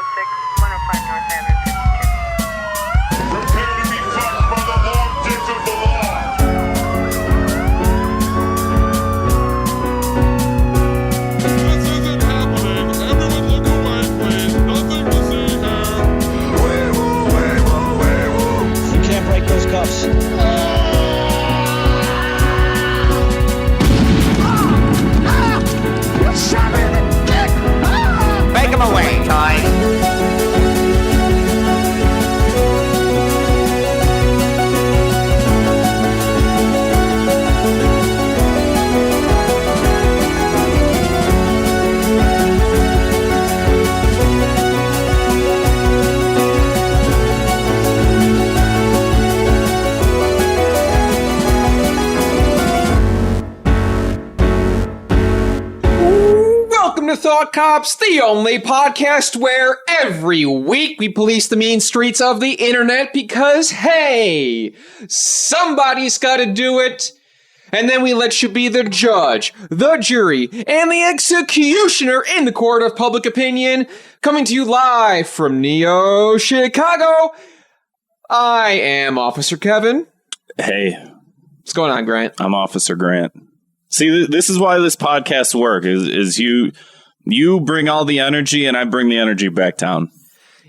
105 North Avenue 52. Prepare to be fucked by the long dick of the law. This isn't happening. Everyone look away, please. Nothing to see here. You can't break those cuffs. Take him away, Ty. Welcome to Thought Cops, the only podcast where every week we police the mean streets of the internet because, hey, somebody's gotta do it. And then we let you be the judge, the jury, and the executioner in the court of public opinion. Coming to you live from Neo, Chicago, I am Officer Kevin. Hey, What's going on, Grant? I'm Officer Grant. See, this is why this podcast works, is you bring all the energy and I bring the energy back down.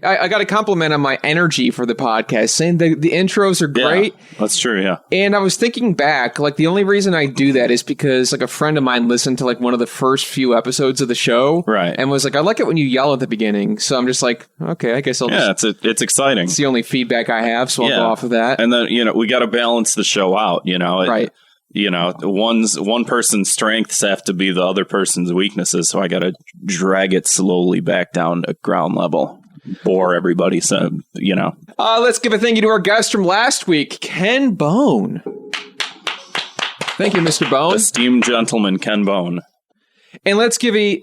I got a compliment on my energy for the podcast, saying the intros are great. Yeah, that's true, yeah. And I was thinking back, like, the only reason I do that is because, like, a friend of mine listened to, like, one of the first few episodes of the show. Right. And was like, I like it when you yell at the beginning. So I'm just like, okay, I guess I'll just... Yeah, it's exciting. It's the only feedback I have, so I'll go off of that. And then, we got to balance the show out, Right. One person's strengths have to be the other person's weaknesses, so I got to drag it slowly back down to ground level. Bore everybody, so, Let's give a thank you to our guest from last week, Ken Bone. Thank you, Mr. Bone. Esteemed gentleman, Ken Bone. And let's give a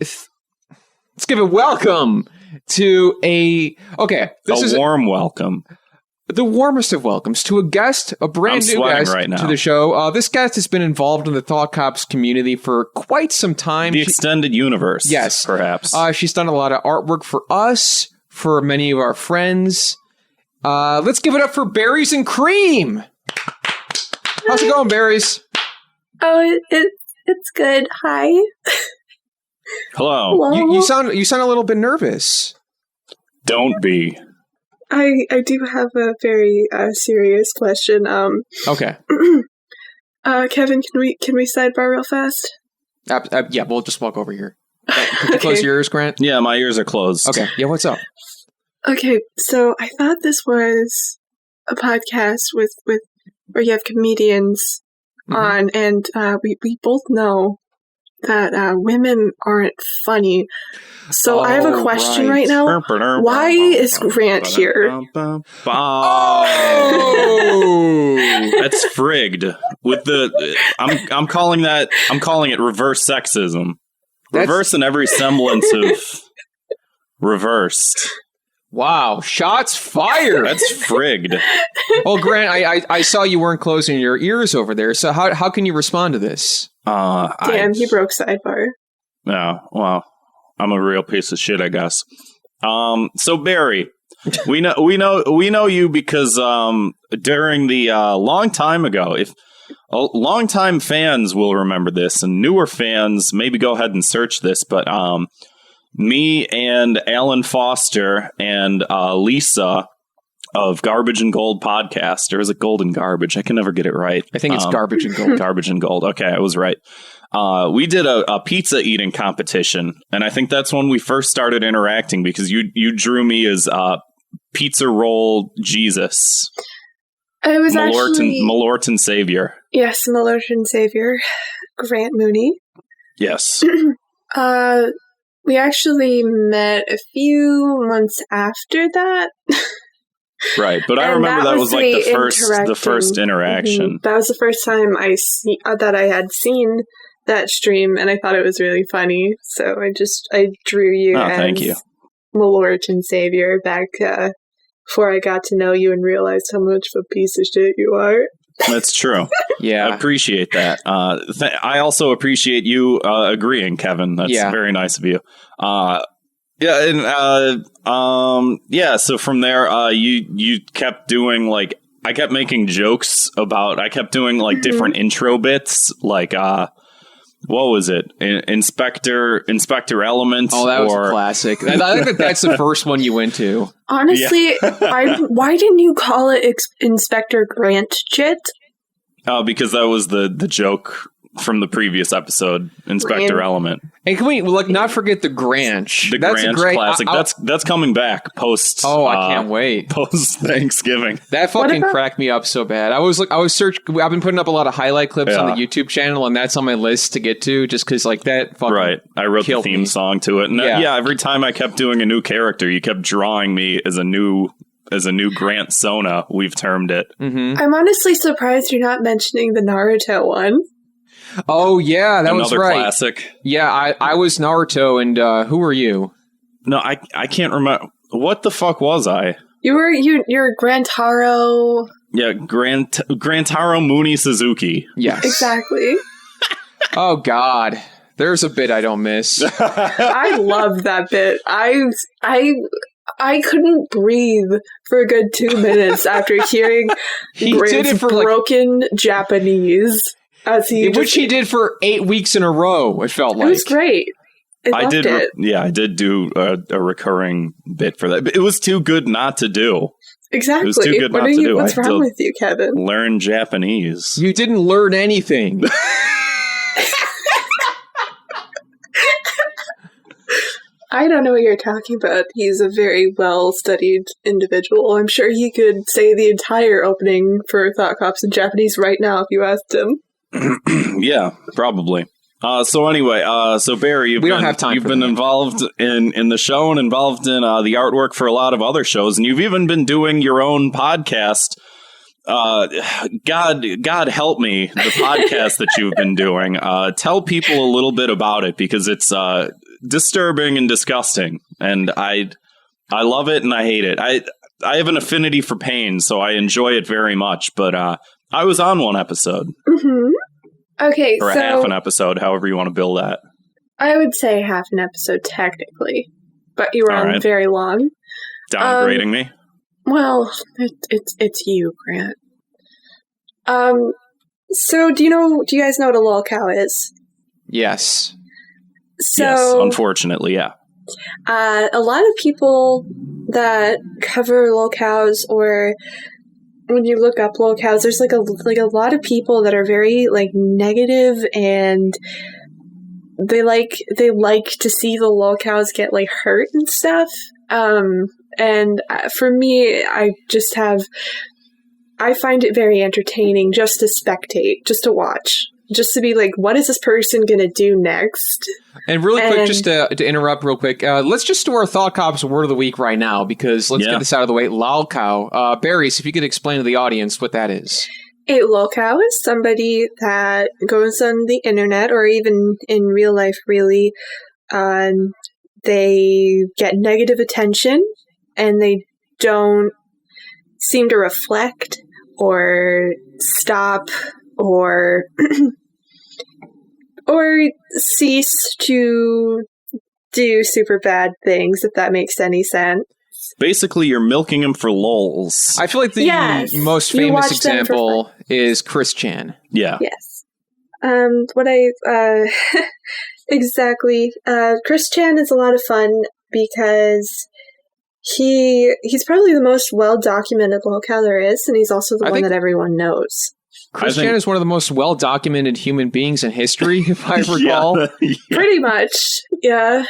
welcome to a warm welcome. The warmest of welcomes to a guest, a brand new guest right now. to the show. This guest has been involved in the Thought Cops community for quite some time. The extended universe, yes, perhaps. She's done a lot of artwork for us, for many of our friends. Let's give it up for Berries and Cream. How's it going, Berries? Oh, it's good. Hi. Hello. Hello. You sound a little bit nervous. Don't be. I do have a very serious question. Okay. Kevin, can we sidebar real fast? Yeah, we'll just walk over here. Could you close your ears, Grant? Yeah, my ears are closed. Okay. Yeah, what's up? Okay, so I thought this was a podcast with where you have comedians on, and we both know that women aren't funny. So I have a question right now. Why is Grant here? Oh, that's frigged. With the I'm calling it reverse sexism. Reverse in every semblance of reversed. Wow, shots fired. That's frigged. Well, Grant, I saw you weren't closing your ears over there, so how can you respond to this? Damn, he broke sidebar. Yeah, well, I'm a real piece of shit, I guess. So Barry, we know you because during the long time ago, if longtime fans will remember this, and newer fans maybe go ahead and search this, but me and Alan Foster and Lisa of Garbage and Gold podcast, or is it Gold and Garbage? I can never get it right. I think it's Garbage and Gold. Garbage and Gold. Okay, I was right. We did a pizza eating competition, and I think that's when we first started interacting because you drew me as Pizza Roll Jesus. It was Malorton Savior. Yes, Malorton Savior. Grant Mooney. Yes. We actually met a few months after that. Right, but I remember that was like the first interaction. Mm-hmm. That was the first time that I had seen that stream, and I thought it was really funny. So I drew you as thank you. Malorton Savior back before I got to know you and realized how much of a piece of shit you are. That's true. Yeah. I appreciate that. I also appreciate you agreeing, Kevin. That's very nice of you. Yeah, and so from there, you kept doing like I kept making jokes about. I kept doing like different intro bits, like what was it? Inspector Element. Oh, that was a classic. I think that's the first one you went to. Honestly, why didn't you call it Inspector Grant Jit? Because that was the joke from the previous episode, Inspector Element. And can we not forget the Granch? The that's Granch a great classic. That's coming back post. Oh, I can't wait. Post Thanksgiving. That fucking cracked me up so bad. I've been putting up a lot of highlight clips on the YouTube channel, and that's on my list to get to, just because that fucking right. I wrote the theme song to it, and every time I kept doing a new character, you kept drawing me as a new Grant Sona. We've termed it. Mm-hmm. I'm honestly surprised you're not mentioning the Naruto one. Oh yeah, that was right. Another classic. Yeah, I was Naruto, and who were you? No, I can't remember. What the fuck was I? You're Grantaro. Yeah, Grantaro Mooney Suzuki. Yes, exactly. Oh God, there's a bit I don't miss. I love that bit. I couldn't breathe for a good 2 minutes after hearing Grant's broken Japanese. Which he did for 8 weeks in a row, it felt like. It was great. I loved it. I did do a recurring bit for that. But it was too good not to do. Exactly. It was too good not to do. What's wrong with you, Kevin? Learn Japanese. You didn't learn anything. I don't know what you're talking about. He's a very well-studied individual. I'm sure he could say the entire opening for Thought Cops in Japanese right now if you asked him. Yeah, probably. So anyway, so Barry, you've been involved in the show and involved in the artwork for a lot of other shows, and you've even been doing your own podcast. God help me, the podcast that you've been doing. Tell people a little bit about it, because it's disturbing and disgusting, and I love it and I hate it. I have an affinity for pain, so I enjoy it very much. But I was on one episode. Mm-hmm. Okay, or half an episode, however you want to bill that. I would say half an episode technically, but you were on very long. Downgrading me? Well, it's you, Grant. So do you guys know what a lolcow is? Yes. So, yes, unfortunately, yeah. A lot of people that cover lolcows, or when you look up lolcows, there's like a lot of people that are very negative, and they like to see the lolcows get hurt and stuff. And for me, I find it very entertaining just to spectate, just to watch, just to be like, what is this person going to do next? And really quick, just to interrupt real quick, let's just do our Thought Cops word of the week right now, because let's get this out of the way. Lolcow. Barry, if you could explain to the audience what that is. A lolcow is somebody that goes on the internet, or even in real life, really, they get negative attention, and they don't seem to reflect or stop or cease to do super bad things, if that makes any sense. Basically, you're milking him for lols. I feel like the most famous example is Chris Chan. Yeah. Yes. Exactly. Chris Chan is a lot of fun because he's probably the most well-documented lolcow there is, and he's also the one that everyone knows. Chris Chan is one of the most well-documented human beings in history, if I recall. Yeah. Pretty much, yeah.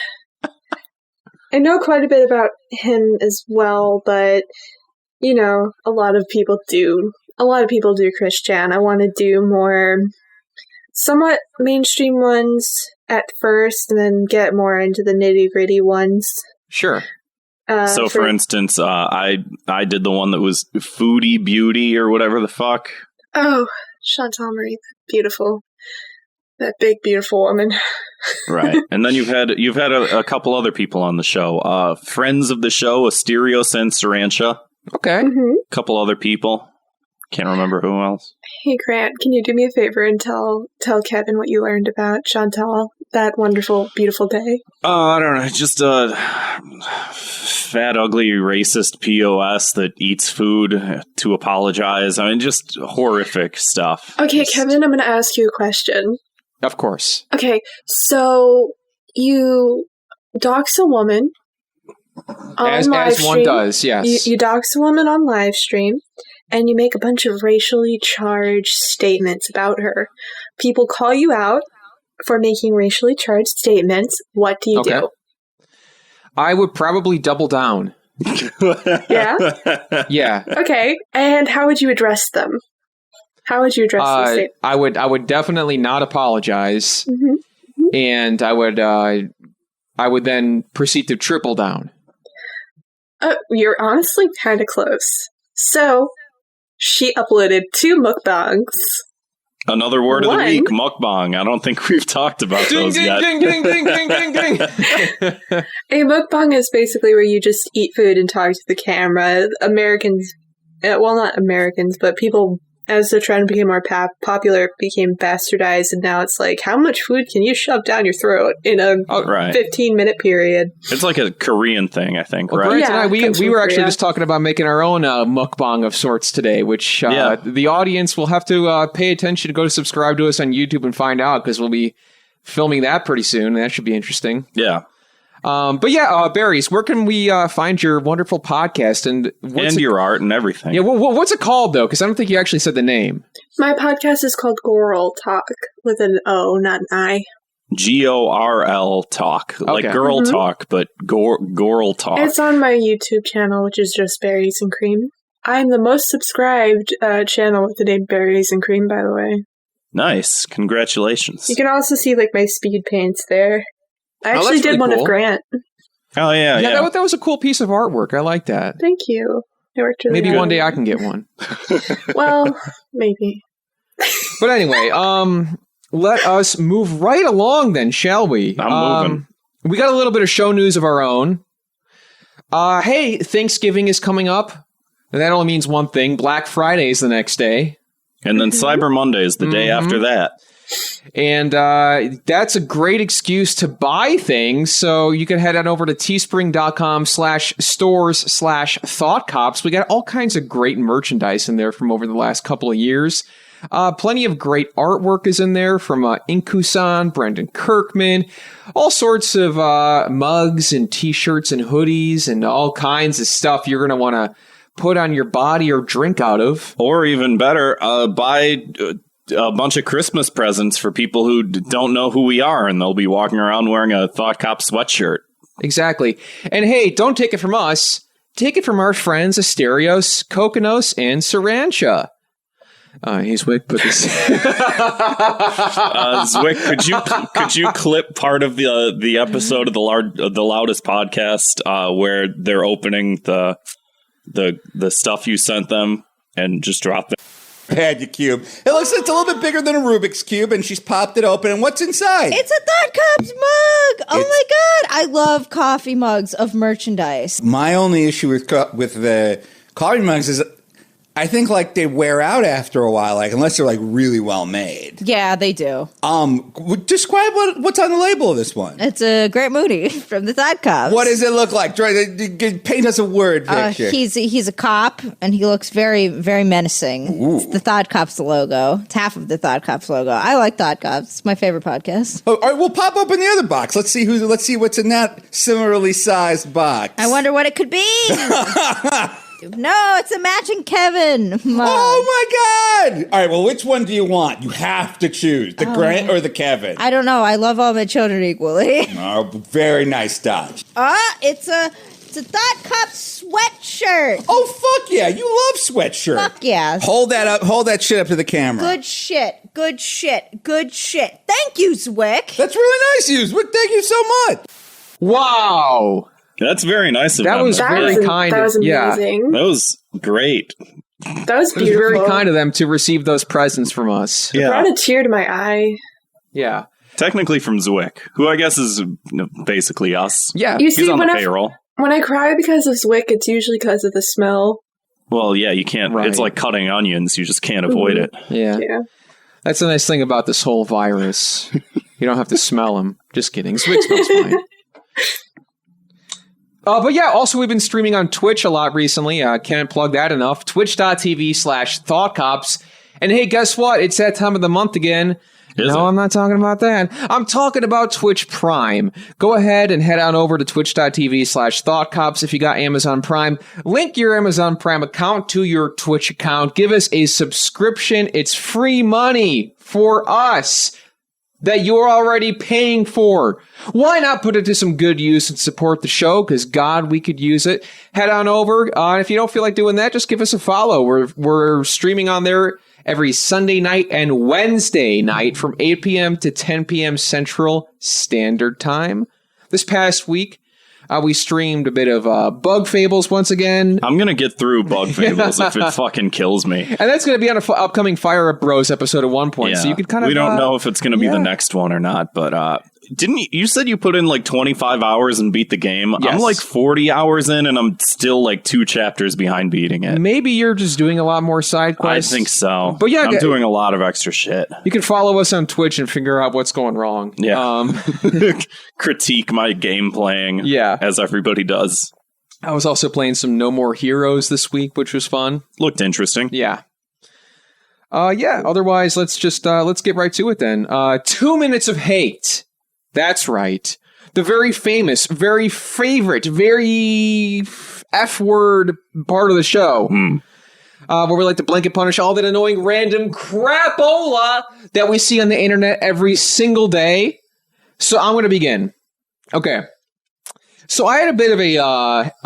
I know quite a bit about him as well, but, a lot of people do. A lot of people do Chris Chan. I want to do more somewhat mainstream ones at first, and then get more into the nitty-gritty ones. Sure. So, for instance, I did the one that was Foodie Beauty or whatever the fuck. Oh, Chantal Marie, beautiful. That big, beautiful woman. Right. And then you've had a couple other people on the show. Friends of the show, Asterios and Sarantia. Okay. Mm-hmm. A couple other people. Can't remember who else. Hey, Grant, can you do me a favor and tell Kevin what you learned about Chantal that wonderful, beautiful day? I don't know. Just a fat, ugly, racist POS that eats food to apologize. I mean, just horrific stuff. Okay, Kevin, I'm going to ask you a question. Of course. Okay, so you dox a woman on live as one stream. does, yes. You dox a woman on live stream, and you make a bunch of racially charged statements about her. People call you out for making racially charged statements. What do you do? I would probably double down. Yeah? Yeah. Okay, and how would you address them? How would you address these statements? I would definitely not apologize, and I would then proceed to triple down. You're honestly kind of close. So, she uploaded 2 mukbangs. Another word of the week, mukbang. I don't think we've talked about those yet. Ding, ding, ding, ding, ding, ding, ding. A mukbang is basically where you just eat food and talk to the camera. Americans, well, not Americans, but people, as the trend became more popular, became bastardized, and now it's like, how much food can you shove down your throat in a 15-minute period? It's like a Korean thing, I think, well, right? Grant and I, we were actually just talking about making our own mukbang of sorts today, which the audience will have to pay attention to go to subscribe to us on YouTube and find out, because we'll be filming that pretty soon. That should be interesting. Yeah. But yeah, Barry's, where can we find your wonderful podcast and your art and everything? Yeah, what's it called though? Because I don't think you actually said the name. My podcast is called Gorl Talk with an O, not an I. Gorl Talk, like girl talk, but Gorl Talk. It's on my YouTube channel, which is just Berries and Cream. I'm the most subscribed channel with the name Berries and Cream, by the way. Nice, congratulations. You can also see like my speed paints there. I actually did really one of Grant. Oh, yeah. That was a cool piece of artwork. I like that. Thank you. It worked really Maybe one day I can get one. Well, maybe. But anyway, let us move right along then, shall we? I'm moving. We got a little bit of show news of our own. Hey, Thanksgiving is coming up. And that only means one thing. Black Friday is the next day. And then Cyber Monday is the day after that. And that's a great excuse to buy things. So you can head on over to teespring.com/stores/thoughtcops. We got all kinds of great merchandise in there from over the last couple of years. Plenty of great artwork is in there from Inkusan, Brendan Kirkman, all sorts of mugs and t-shirts and hoodies and all kinds of stuff you're going to want to put on your body or drink out of. Or even better, buy a bunch of Christmas presents for people who don't know who we are, and they'll be walking around wearing a Thought Cop sweatshirt. Exactly. And hey, don't take it from us. Take it from our friends Asterios, Kokonos, and Sarancha. Hey, Zwick, put this. Zwick, could you clip part of the episode of the Loudest Podcast where they're opening the stuff you sent them and just drop them? Had your cube. It looks like it's a little bit bigger than a Rubik's Cube, and she's popped it open, and what's inside? It's a Thought Cops mug! Oh my god! I love coffee mugs of merchandise. My only issue with the coffee mugs is I think like they wear out after a while, like unless they're like really well made. Yeah, they do. Describe what's on the label of this one. It's a Great Moody from the Thought Cops. What does it look like? Paint us a word picture. He's a cop, and he looks very, very menacing. Ooh. It's the Thought Cops logo. It's half of the Thought Cops logo. I like Thought Cops. It's my favorite podcast. Oh, all right, we'll pop open the other box. Let's see what's in that similarly sized box. I wonder what it could be. No, it's a matching Kevin mug. Oh my god! All right, well, which one do you want? You have to choose the Grant or the Kevin. I don't know. I love all my children equally. Oh, very nice dodge. It's a Thought Cop sweatshirt. Oh fuck yeah! You love sweatshirts. Fuck yeah! Hold that up. Hold that shit up to the camera. Good shit. Good shit. Good shit. Thank you, Zwick. That's really nice, you. Thank you so much. Wow. That's very nice of them. That was very kind. That was amazing. That was great. That was beautiful. It was very kind of them to receive those presents from us. It brought a tear to my eye. Yeah. Technically from Zwick, who I guess is basically us. Yeah. You see, he's on the payroll. When I cry because of Zwick, it's usually because of the smell. Well, yeah, you can't. Right. It's like cutting onions. You just can't avoid it. Yeah. That's the nice thing about this whole virus. You don't have to smell them. Just kidding. Zwick smells fine. But yeah, also we've been streaming on Twitch a lot recently. Can't plug that enough. Twitch.tv/ThoughtCops. And hey, guess what? It's that time of the month again. I'm not talking about that. I'm talking about Twitch Prime. Go ahead and head on over to twitch.tv/ThoughtCops if you got Amazon Prime. Link your Amazon Prime account to your Twitch account. Give us a subscription. It's free money for us that you're already paying for. Why not put it to some good use and support the show? Because, God, we could use it. Head on over. If you don't feel like doing that, just give us a follow. We're streaming on there every Sunday night and Wednesday night from 8 p.m. to 10 p.m. Central Standard Time. This past week, we streamed a bit of Bug Fables once again. I'm going to get through Bug Fables if it fucking kills me. And that's going to be on an upcoming Fire Up Bros episode at one point. Yeah. So you could kind of... We don't know if it's going to be the next one or not, but... Didn't you said you put in like 25 hours and beat the game? Yes. I'm like 40 hours in and I'm still like 2 chapters behind beating it. Maybe you're just doing a lot more side quests. I think so. But yeah, I'm doing a lot of extra shit. You can follow us on Twitch and figure out what's going wrong. Yeah. Critique my game playing. Yeah. As everybody does. I was also playing some No More Heroes this week, which was fun. Looked interesting. Yeah. Otherwise, let's get right to it then. 2 minutes of hate. That's right. The very famous, very favorite, very F-word part of the show. Where we like to blanket punish all that annoying random crapola that we see on the internet every single day. So I'm going to begin. Okay. So I had a bit of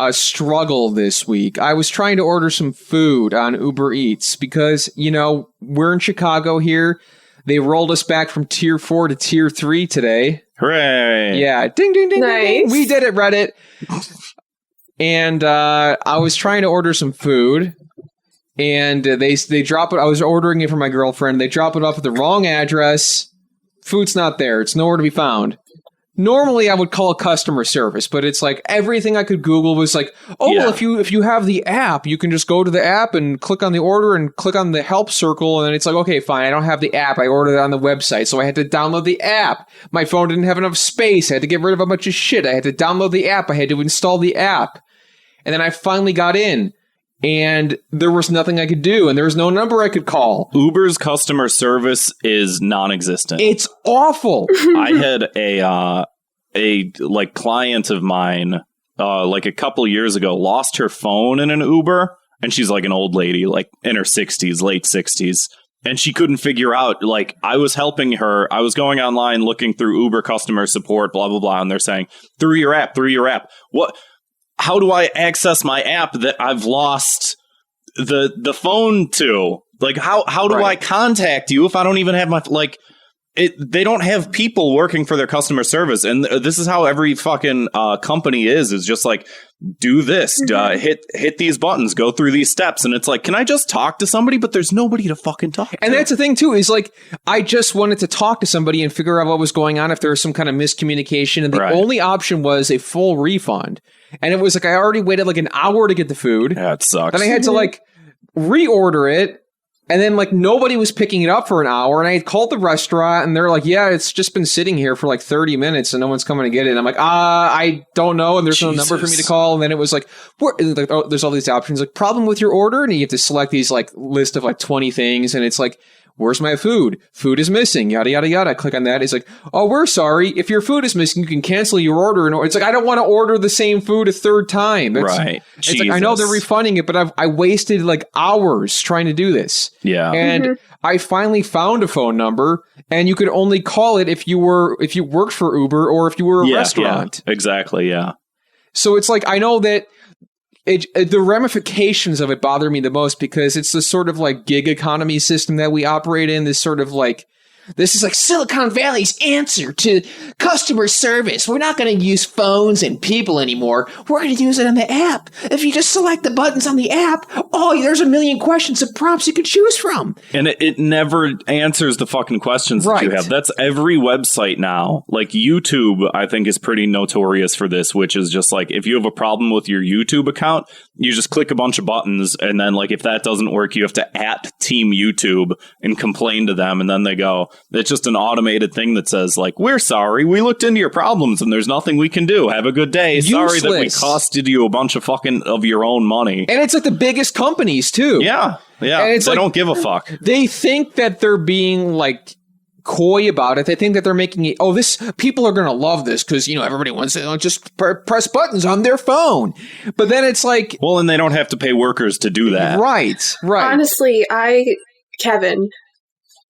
a struggle this week. I was trying to order some food on Uber Eats because, we're in Chicago here. They rolled us back from Tier 4 to Tier 3 today. Hooray! Yeah, ding, ding, ding, Nice. ding, ding. We did it, Reddit. And I was trying to order some food, and they drop it. I was ordering it for my girlfriend. They drop it off at the wrong address. Food's not there. It's nowhere to be found. Normally, I would call customer service, but it's like everything I could Google was like, well, if you have the app, you can just go to the app and click on the order and click on the help circle, and then it's like, okay, fine, I don't have the app. I ordered it on the website, so I had to download the app. My phone didn't have enough space. I had to get rid of a bunch of shit. I had to download the app. I had to install the app. And then I finally got in, and there was nothing I could do, and there was no number I could call. Uber's customer service is non-existent. It's awful. I had a client of mine like a couple years ago lost her phone in an Uber, and she's like an old lady, like in her 60s, late 60s, and she couldn't figure out, like, I was helping her. I was going online looking through Uber customer support, blah blah blah, and they're saying through your app. What? How do I access my app that I've lost the phone to? Like, how do I contact you if I don't even have my, like, they don't have people working for their customer service. And this is how every fucking company is just like, do this, hit these buttons, go through these steps. And it's like, can I just talk to somebody? But there's nobody to fucking talk to. And that's the thing, too, is like, I just wanted to talk to somebody and figure out what was going on, if there was some kind of miscommunication. And the only option was a full refund. And it was like, I already waited like an hour to get the food. Yeah, it sucks. Then I had to like reorder it. And then like nobody was picking it up for an hour. And I had called the restaurant and they're like, yeah, it's just been sitting here for like 30 minutes and no one's coming to get it. And I'm like, I don't know. And there's no number for me to call. And then it was like, there's all these options, like problem with your order. And you have to select these like list of like 20 things. And it's like, where's my food? Food is missing, yada, yada, yada. Click on that. It's like, oh, we're sorry. If your food is missing, you can cancel your order. And it's like, I don't want to order the same food a third time. It's like, I know they're refunding it, but I wasted like hours trying to do this. Yeah. And I finally found a phone number, and you could only call it if you worked for Uber or if you were a restaurant. Yeah, exactly, yeah. So it's like, I know that the ramifications of it bother me the most because it's the sort of like gig economy system that we operate in, this sort of like This is like Silicon Valley's answer to customer service. We're not going to use phones and people anymore. We're going to use it on the app. If you just select the buttons on the app, there's a million questions and prompts you can choose from. And it never answers the fucking questions that you have. That's every website now. Like YouTube, I think, is pretty notorious for this, which is just like, if you have a problem with your YouTube account, you just click a bunch of buttons, and then like if that doesn't work, you have to @Team YouTube and complain to them, and then they go, it's just an automated thing that says like, we're sorry, we looked into your problems and there's nothing we can do. Have a good day. Sorry that we costed you a bunch of fucking of your own money. And it's like the biggest companies too. Yeah. And they don't give a fuck. They think that they're being like coy about it. They think that they're making it, people are going to love this because, everybody wants to just press buttons on their phone. But then it's like... Well, and they don't have to pay workers to do that. Right. Honestly, Kevin,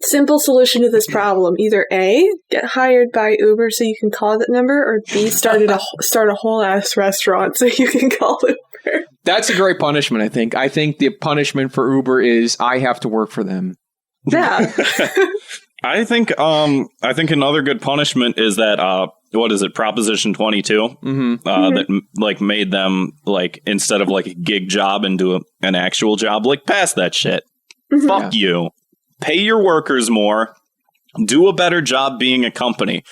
simple solution to this problem. Either A, get hired by Uber so you can call that number, or B, start a whole ass restaurant so you can call Uber. That's a great punishment, I think. I think the punishment for Uber is I have to work for them. Yeah. I think another good punishment is that what is it, Proposition 22 that like made them like, instead of like a gig job into an actual job, like pass that shit. Fuck you. Pay your workers more. Do a better job being a company.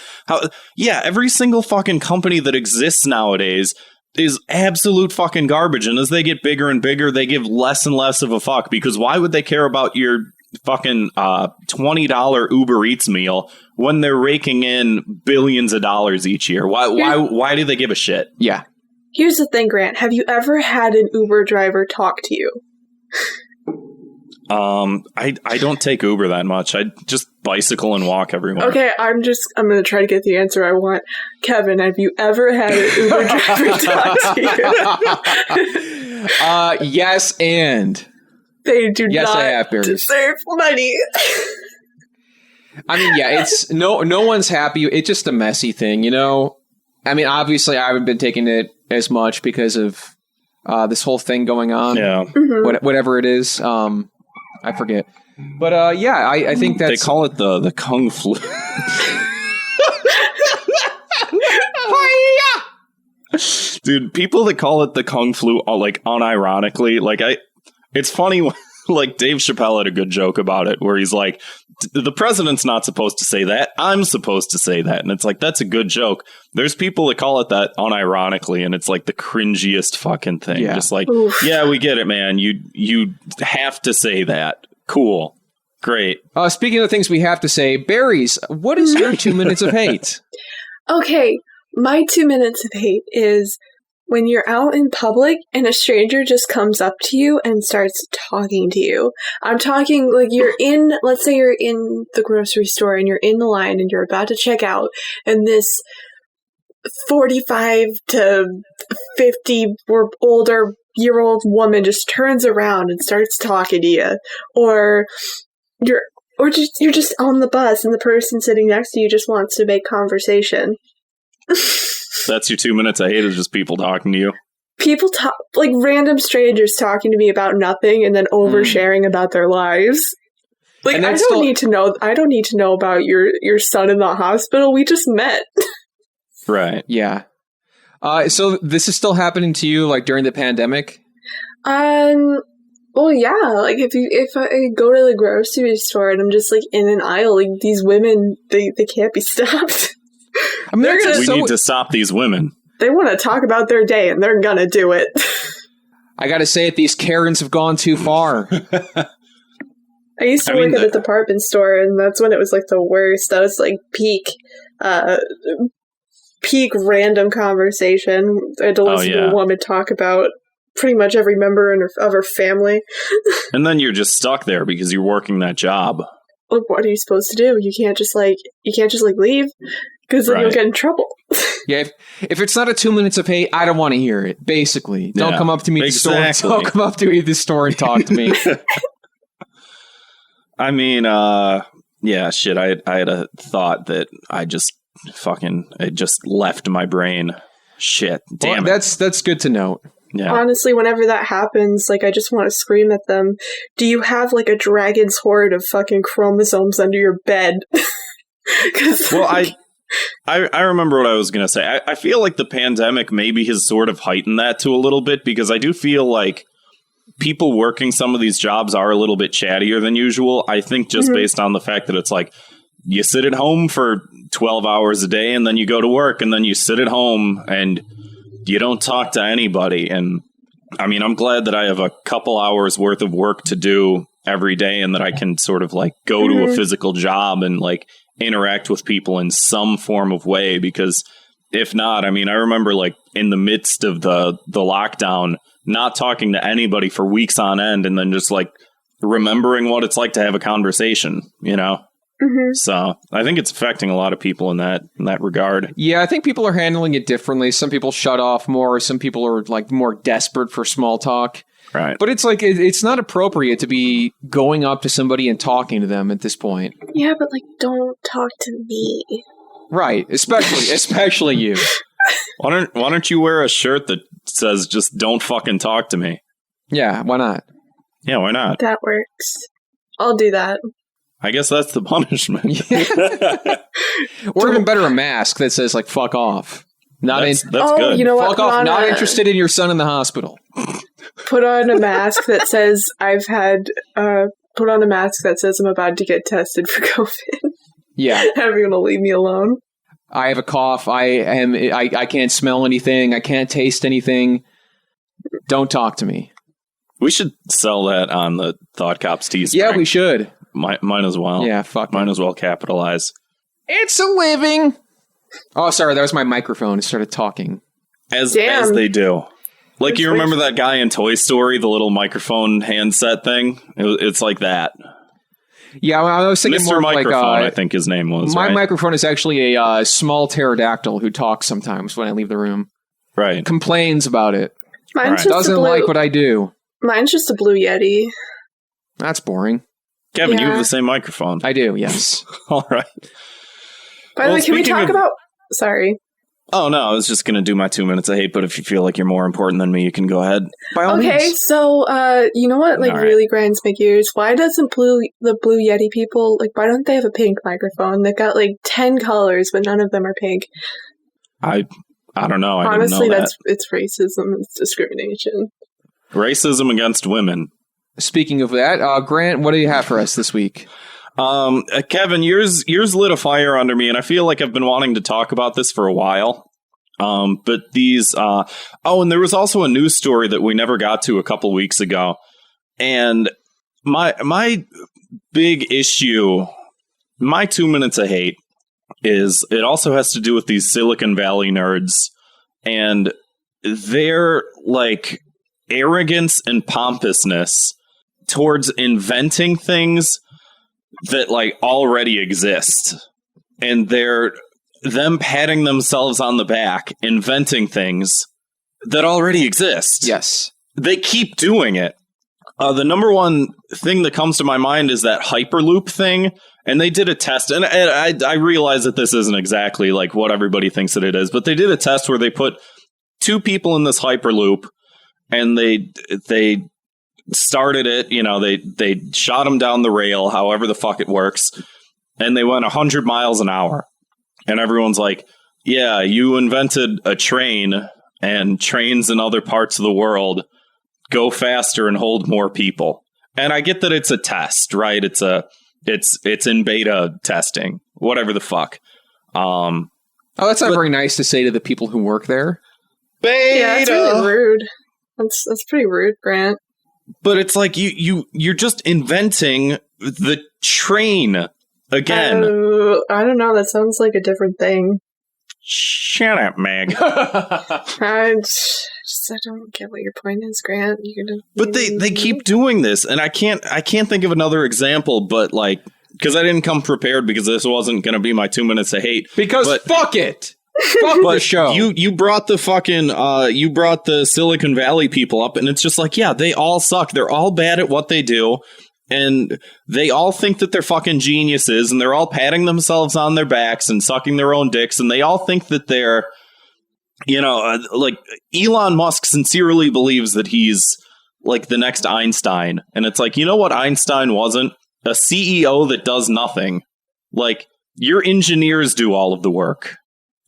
Every single fucking company that exists nowadays is absolute fucking garbage, and as they get bigger and bigger, they give less and less of a fuck, because why would they care about your fucking $20 Uber Eats meal when they're raking in billions of dollars each year? Why do they give a shit? Yeah. Here's the thing, Grant. Have you ever had an Uber driver talk to you? I don't take Uber that much. I just bicycle and walk everywhere. Okay, I'm going to try to get the answer I want. Kevin, have you ever had an Uber driver talk to you? Yes, and... They do not deserve money. I mean, yeah, it's no one's happy. It's just a messy thing, I mean, obviously, I haven't been taking it as much because of this whole thing going on. Yeah, whatever it is, I forget. But I think that's... They call it the Kung Flu. Dude, people that call it the Kung Flu are like unironically, like it's funny when, like, Dave Chappelle had a good joke about it where he's like, the president's not supposed to say that. I'm supposed to say that. And it's like, that's a good joke. There's people that call it that unironically, and it's like the cringiest fucking thing. Yeah. Just like, yeah, we get it, man. You have to say that. Cool. Great. Speaking of things we have to say, Barry's, what is your 2 minutes of hate? Okay, my 2 minutes of hate is... when you're out in public and a stranger just comes up to you and starts talking to you. I'm talking like let's say you're in the grocery store and you're in the line and you're about to check out, and this 45 to 50 or older year-old woman just turns around and starts talking to you. Or you're just on the bus and the person sitting next to you just wants to make conversation. That's your 2 minutes of hate, is just people talking to you. People talk, like random strangers talking to me about nothing and then oversharing about their lives. Like, I don't need to know about your son in the hospital. We just met. Right. Yeah. So this is still happening to you, like, during the pandemic? Well, yeah. Like, if I go to the grocery store and I'm just like in an aisle, like these women, they can't be stopped. I mean, we need to stop these women. They want to talk about their day, and they're gonna do it. I gotta say it, these Karens have gone too far. I used to work at a department store, and that's when it was like the worst. That was like peak random conversation. I had to listen to a woman talk about pretty much every member of her family. And then you're just stuck there because you're working that job. Look, what are you supposed to do? You can't just leave. Because then you'll get in trouble. Yeah, if it's not a 2 minutes of hate, I don't want to hear it. Basically, don't come up to me at the store. Don't come up to me at the store and talk to me. I mean, yeah, shit. I had a thought that it just left my brain. Shit, damn it. That's good to note. Yeah. honestly, whenever that happens, like, I just want to scream at them. Do you have, like, a dragon's hoard of fucking chromosomes under your bed? 'Cause, Well, like, I remember what I was going to say. I feel like the pandemic maybe has sort of heightened that to a little bit, because I do feel like people working some of these jobs are a little bit chattier than usual. I think just based on the fact that it's like, you sit at home for 12 hours a day and then you go to work and then you sit at home and you don't talk to anybody. And I mean, I'm glad that I have a couple hours worth of work to do every day and that I can sort of like go to a physical job and like interact with people in some form of way, because if not, I mean, I remember like in the midst of the lockdown, not talking to anybody for weeks on end and then just like remembering what it's like to have a conversation, you know? So I think it's affecting a lot of people in that regard. Yeah, I think people are handling it differently. Some people shut off more. Some people are like more desperate for small talk. Right. But it's like, it's not appropriate to be going up to somebody and talking to them at this point. yeah, but, like, don't talk to me. Right. Especially you. Why don't you wear a shirt that says just don't fucking talk to me? Yeah, why not? Yeah, why not? That works. I'll do that. I guess that's the punishment. Or even better, a mask that says like "fuck off." That's Oh, good. you know what? Fuck Put off. on Not a- interested in your son in the hospital. Put on a mask that says I've had. Put on a mask that says I'm about to get tested for COVID. Yeah, Everyone will leave me alone. I have a cough. I can't smell anything. I can't taste anything. Don't talk to me. We should sell that on the Thought Cops Teespring. Yeah, we should. Might as well. Yeah, fuck Might it. as well capitalize. It's a living. Oh, sorry, that was my microphone. It started talking. As Damn. they do. Like, you Which- remember that guy in Toy Story, the little microphone handset thing? It's like that. Yeah, I was thinking more Mr. of like Microphone, I think his name was. my right? microphone is actually a small pterodactyl who talks sometimes when I leave the room. Right. Complains about it. Mine's Right. just Doesn't a blue. like what I do. Mine's just a blue Yeti. That's boring. Kevin, you Yeah. have the same microphone. I do, yes. All right. By the Well, way, can we speaking talk of- about? Sorry. Oh, no, I was just going to do my 2 minutes of hate, but if you feel like you're more important than me, you can go ahead. By all Okay, means. so you know what? Like, All right. really grinds my gears. Why doesn't the Blue Yeti people, like, why don't they have a pink microphone? They've got like 10 colors, but none of them are pink. I don't know. I Honestly, didn't know it's racism. It's discrimination. that. Racism against women. Speaking of that, Grant, what do you have for us this week? Kevin, yours lit a fire under me, and I feel like I've been wanting to talk about this for a while. But these, and there was also a news story that we never got to a couple weeks ago. And my big issue, my 2 minutes of hate, is it also has to do with these Silicon Valley nerds and their like arrogance and pompousness towards inventing things that like already exist, and them patting themselves on the back, inventing things that already exist. Yes. They keep doing it. The number one thing that comes to my mind is that Hyperloop thing, and they did a test, and I realize that this isn't exactly like what everybody thinks that it is, but they did a test where they put two people in this Hyperloop, and they started it, you know, they shot them down the rail, however the fuck it works, and they went 100 miles an hour. And everyone's like, yeah, you invented a train, and trains in other parts of the world go faster and hold more people. And I get that it's a test, right? It's in beta testing, whatever the fuck. Oh, that's not very nice to say to the people who work there. Beta. Yeah, that's really rude. That's pretty rude, Grant. But it's like you're just inventing the train again. I don't know. That sounds like a different thing. Shut up, Meg. I don't get what your point is, Grant. But they keep doing this, and I can't think of another example, but like, because I didn't come prepared because this wasn't going to be my 2 minutes of hate. Because fuck it. Fuck the show. You brought the fucking you brought the Silicon Valley people up, and it's just like, yeah, they all suck. They're all bad at what they do, and they all think that they're fucking geniuses, and they're all patting themselves on their backs and sucking their own dicks, and they all think that they're like Elon Musk sincerely believes that he's like the next Einstein. And it's like, you know what Einstein wasn't? A CEO that does nothing. Like, your engineers do all of the work.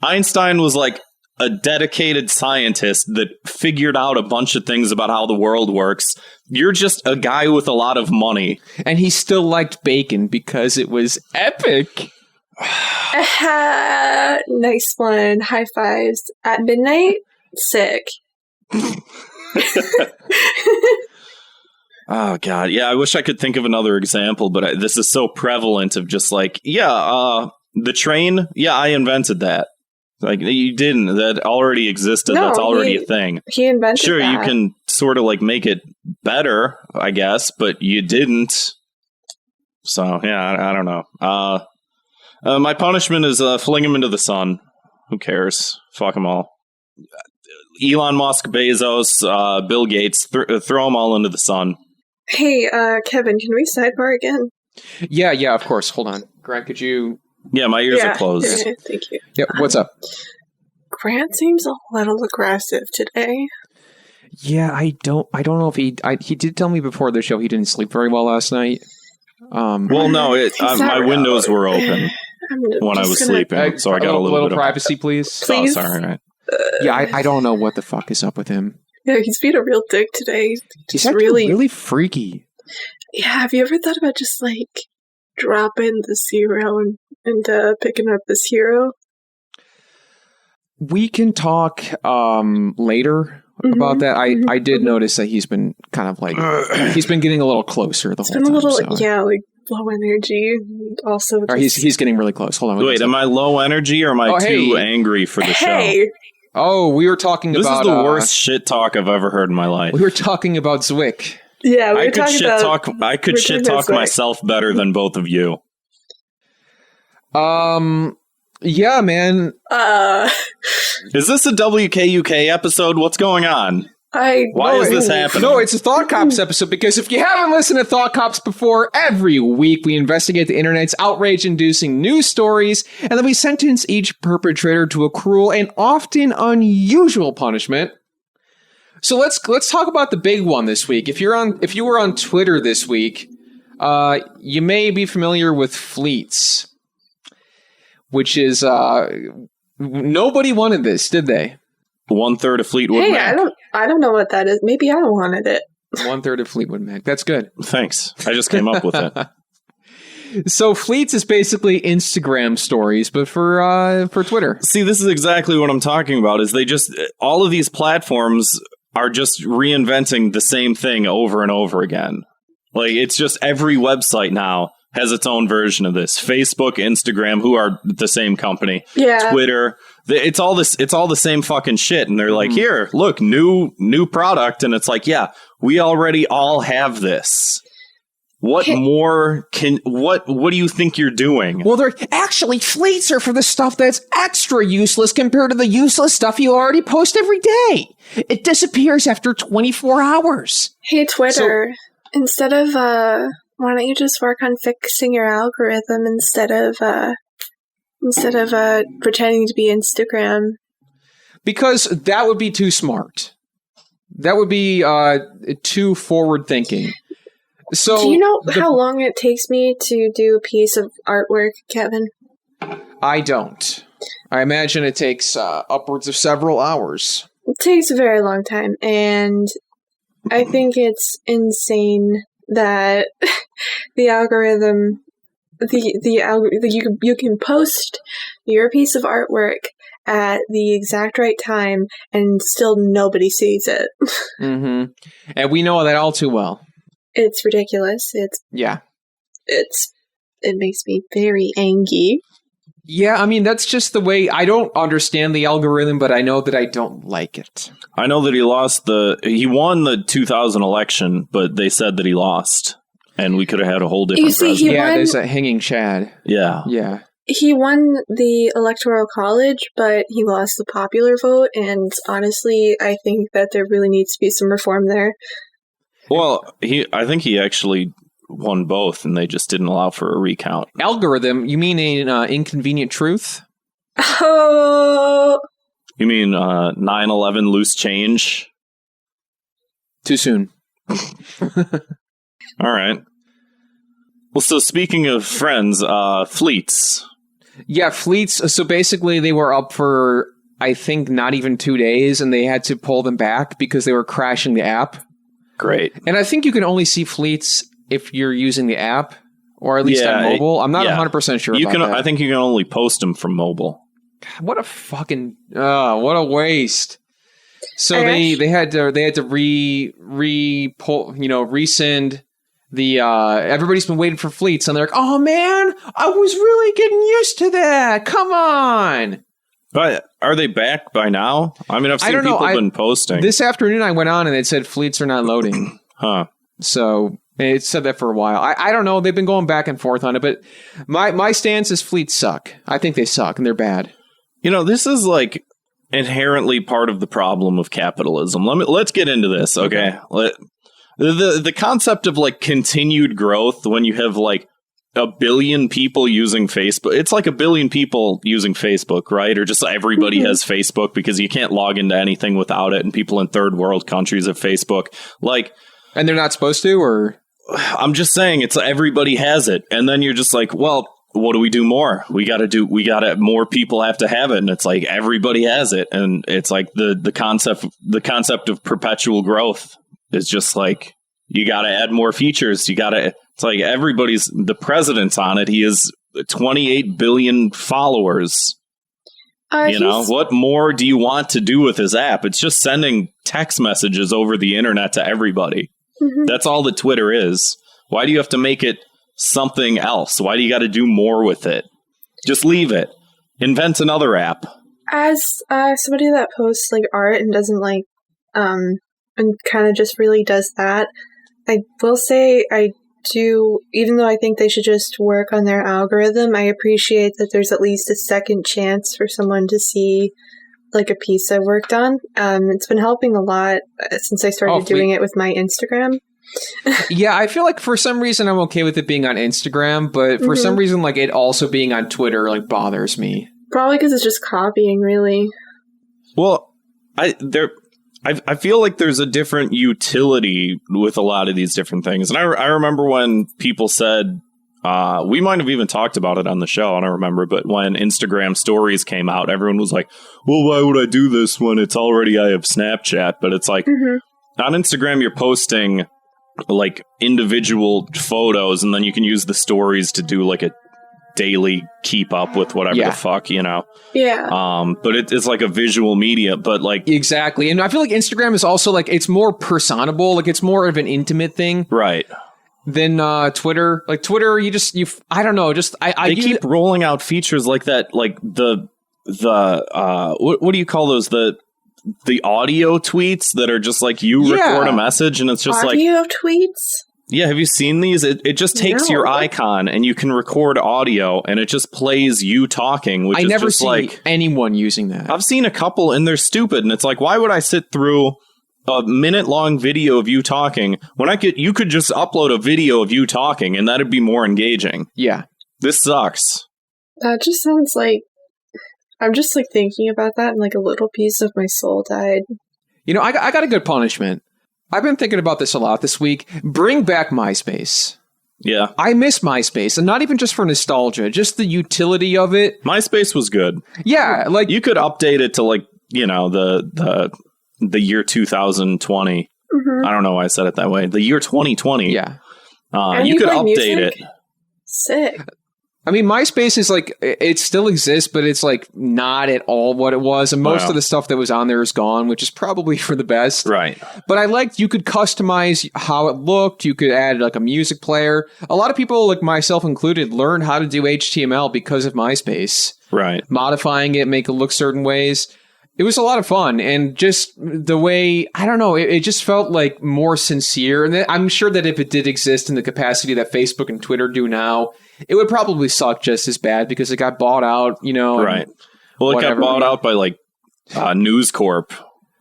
Einstein was like a dedicated scientist that figured out a bunch of things about how the world works. You're just a guy with a lot of money. And he still liked bacon because it was epic. Nice one. High fives. At midnight? Sick. Oh, God. Yeah, I wish I could think of another example, but this is so prevalent of just like, the train. Yeah, I invented that. Like, you didn't. That already existed. No, that's already a thing. He invented Sure, that. you can sort of like make it better, I guess, but you didn't. So, yeah, I don't know. My punishment is fling him into the sun. Who cares? Fuck them all. Elon Musk, Bezos, Bill Gates, throw them all into the sun. Hey, Kevin, can we sidebar again? Yeah, of course. Hold on. Grant, could you... Yeah, my ears are closed. Thank you. Yep, what's up? Grant seems a little aggressive today. Yeah, I don't know if he did tell me before the show he didn't sleep very well last night. Well, no, my windows were open when I was sleeping, so I got a little bit of privacy, please. Oh, sorry. Right. Yeah, I don't know what the fuck is up with him. Yeah, he's being a real dick today. He's really freaky. Yeah, have you ever thought about just like dropping the zero and picking up this hero? We can talk later about that. I did notice that he's been kind of like he's been getting a little closer the whole time. It's been a little like low energy. And also, he's getting really close. Hold on. Wait, am I low energy or am I too angry for the show? Oh, we were talking about... This is the worst shit talk I've ever heard in my life. We were talking about Zwick. Yeah, I could shit talk myself better than both of you. Yeah, man. Is this a WKUK episode? What's going on? Why is this happening? No, it's a Thought Cops episode, because if you haven't listened to Thought Cops before, every week we investigate the internet's outrage-inducing news stories, and then we sentence each perpetrator to a cruel and often unusual punishment. So let's talk about the big one this week. If you were on Twitter this week, you may be familiar with Fleets, which is nobody wanted this, did they? 1/3 of Fleetwood Mac. I don't know what that is. Maybe I wanted it. 1/3 of Fleetwood Mac. That's good. Thanks. I just came up with it. So Fleets is basically Instagram stories, but for Twitter. See, this is exactly what I'm talking about. Is all of these platforms are just reinventing the same thing over and over again. Like, it's just every website now has its own version of this. Facebook, Instagram, who are the same company. Yeah. Twitter. It's all the same fucking shit. And they're like, here, look, new product. And it's like, yeah, we already all have this. What more what do you think you're doing? Well, they're actually, Fleets are for the stuff that's extra useless compared to the useless stuff you already post every day. It disappears after 24 hours. Hey, Twitter, instead of, why don't you just work on fixing your algorithm instead of pretending to be Instagram? Because that would be too smart. That would be too forward thinking. So, do you know how long it takes me to do a piece of artwork, Kevin? I don't. I imagine it takes upwards of several hours. It takes a very long time, and I think it's insane that the algorithm, you can post your piece of artwork at the exact right time, and still nobody sees it. Mm-hmm. And we know that all too well. It's ridiculous. It makes me very angry. Yeah, I mean, that's just the way. I don't understand the algorithm, but I know that I don't like it. I know that he won the 2000 election, but they said that he lost, and we could have had a whole different president. There's a hanging Chad. Yeah. He won the Electoral College, but he lost the popular vote, and honestly, I think that there really needs to be some reform there. Well, I think he actually won both, and they just didn't allow for a recount. Algorithm? You mean an inconvenient truth? Oh, You mean 9/11 loose change? Too soon. All right. Well, so speaking of friends, fleets. Yeah, fleets. So basically, they were up for, I think, not even 2 days, and they had to pull them back because they were crashing the app. Great. And I think you can only see fleets if you're using the app, or at least on mobile. I'm not 100% sure about that. I think you can only post them from mobile. God, what a fucking what a waste. So they had to resend the everybody's been waiting for fleets, and they're like, oh man, I was really getting used to that. Come on. But are they back by now? I mean, I've seen people been posting. This afternoon I went on and it said fleets are not loading. Huh. So it said that for a while. I don't know. They've been going back and forth on it, but my stance is fleets suck. I think they suck and they're bad. You know, this is like inherently part of the problem of capitalism. Let's get into this, okay? The concept of like continued growth when you have like 1 billion people using Facebook. It's like 1 billion people using Facebook, right? Or just everybody has Facebook because you can't log into anything without it, and people in third world countries have Facebook. Like, and they're not supposed to, or I'm just saying it's everybody has it, and then you're just like, well, what do we do more? We got to more people have to have it, and it's like everybody has it, and it's like the concept of perpetual growth is just like you got to add more features. It's like the president's on it. He has 28 billion followers. What more do you want to do with his app? It's just sending text messages over the internet to everybody. Mm-hmm. That's all that Twitter is. Why do you have to make it something else? Why do you got to do more with it? Just leave it. Invent another app. As somebody that posts like art and doesn't like and kind of just really does that, I will say I do, even though I think they should just work on their algorithm, I appreciate that there's at least a second chance for someone to see like a piece I worked on. It's been helping a lot since I started doing it with my Instagram. Yeah, I feel like for some reason I'm okay with it being on Instagram, but for some reason like it also being on Twitter like bothers me. Probably because it's just copying, really. Well, I feel like there's a different utility with a lot of these different things. And I remember when people said, we might have even talked about it on the show, I don't remember, but when Instagram stories came out, everyone was like, well, why would I do this when I have Snapchat? But it's like, on Instagram, you're posting like individual photos, and then you can use the stories to do like a daily keep up with whatever the fuck, Yeah. But it's like a visual media, but like exactly. And I feel like Instagram is also like it's more personable, like it's more of an intimate thing, right? Than Twitter. Like Twitter, I don't know, just I keep rolling out features like that, like the what do you call those? The audio tweets that are just like you record a message and it's just audio tweets. Yeah, have you seen these? It just takes your icon and you can record audio and it just plays you talking, which I never see anyone using that. I've seen a couple and they're stupid, and it's like, why would I sit through a minute-long video of you talking when you could just upload a video of you talking and that'd be more engaging? Yeah. This sucks. That just sounds like I'm just like thinking about that and like a little piece of my soul died. You know, I got a good punishment. I've been thinking about this a lot this week. Bring back MySpace. Yeah. I miss MySpace, and not even just for nostalgia, just the utility of it. MySpace was good. Yeah, like you could update it to like, the year 2020. I don't know why I said it that way. The year 2020. Yeah. You could update it. Sick. I mean, MySpace is like, it still exists, but it's like not at all what it was. And most of the stuff that was on there is gone, which is probably for the best. Right. But I liked you could customize how it looked. You could add like a music player. A lot of people, like myself included, learned how to do HTML because of MySpace. Right. Modifying it, make it look certain ways. It was a lot of fun. And just the way, I don't know, it just felt like more sincere. And I'm sure that if it did exist in the capacity that Facebook and Twitter do now, it would probably suck just as bad because it got bought out, Right. Well, it got bought out by like News Corp,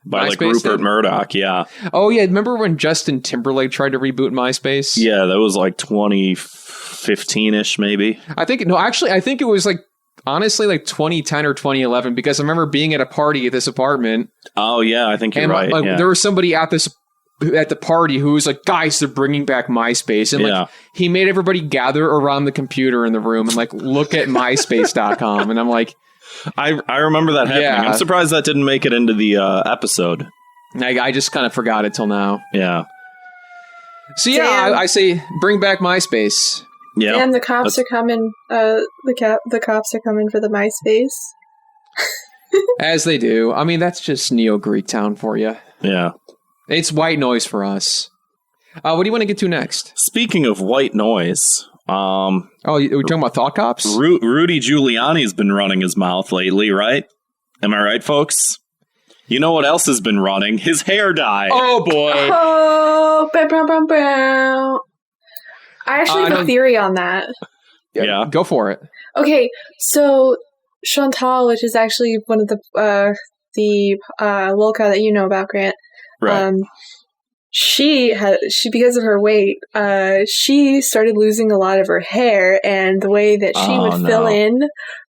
by like Rupert Murdoch. Yeah. Oh, yeah. Remember when Justin Timberlake tried to reboot MySpace? Yeah, that was like 2015-ish, maybe. I think it was like honestly like 2010 or 2011 because I remember being at a party at this apartment. Oh yeah, I think you're and right. Like, yeah. there was somebody at the party who was like, guys, they're bringing back MySpace. And like he made everybody gather around the computer in the room and like look at myspace.com. And I'm like, I remember that happening. Yeah. I'm surprised that didn't make it into the episode. I just kind of forgot it till now. Yeah. So yeah, I say bring back MySpace. Yeah. Damn, the cops are coming. The cops are coming for the MySpace. As they do. I mean, that's just Neo-Greek town for you. Yeah. It's white noise for us. What do you want to get to next? Speaking of white noise, we're talking about thought cops? Rudy Giuliani's been running his mouth lately, right? Am I right, folks? You know what else has been running? His hair dye. Oh boy! Oh, bow, bow, bow, bow. I actually have a theory on that. Yeah, go for it. Okay, so Chantal, which is actually one of the Lolka that you know about, Grant. Right. She because of her weight, she started losing a lot of her hair, and the way that she would fill in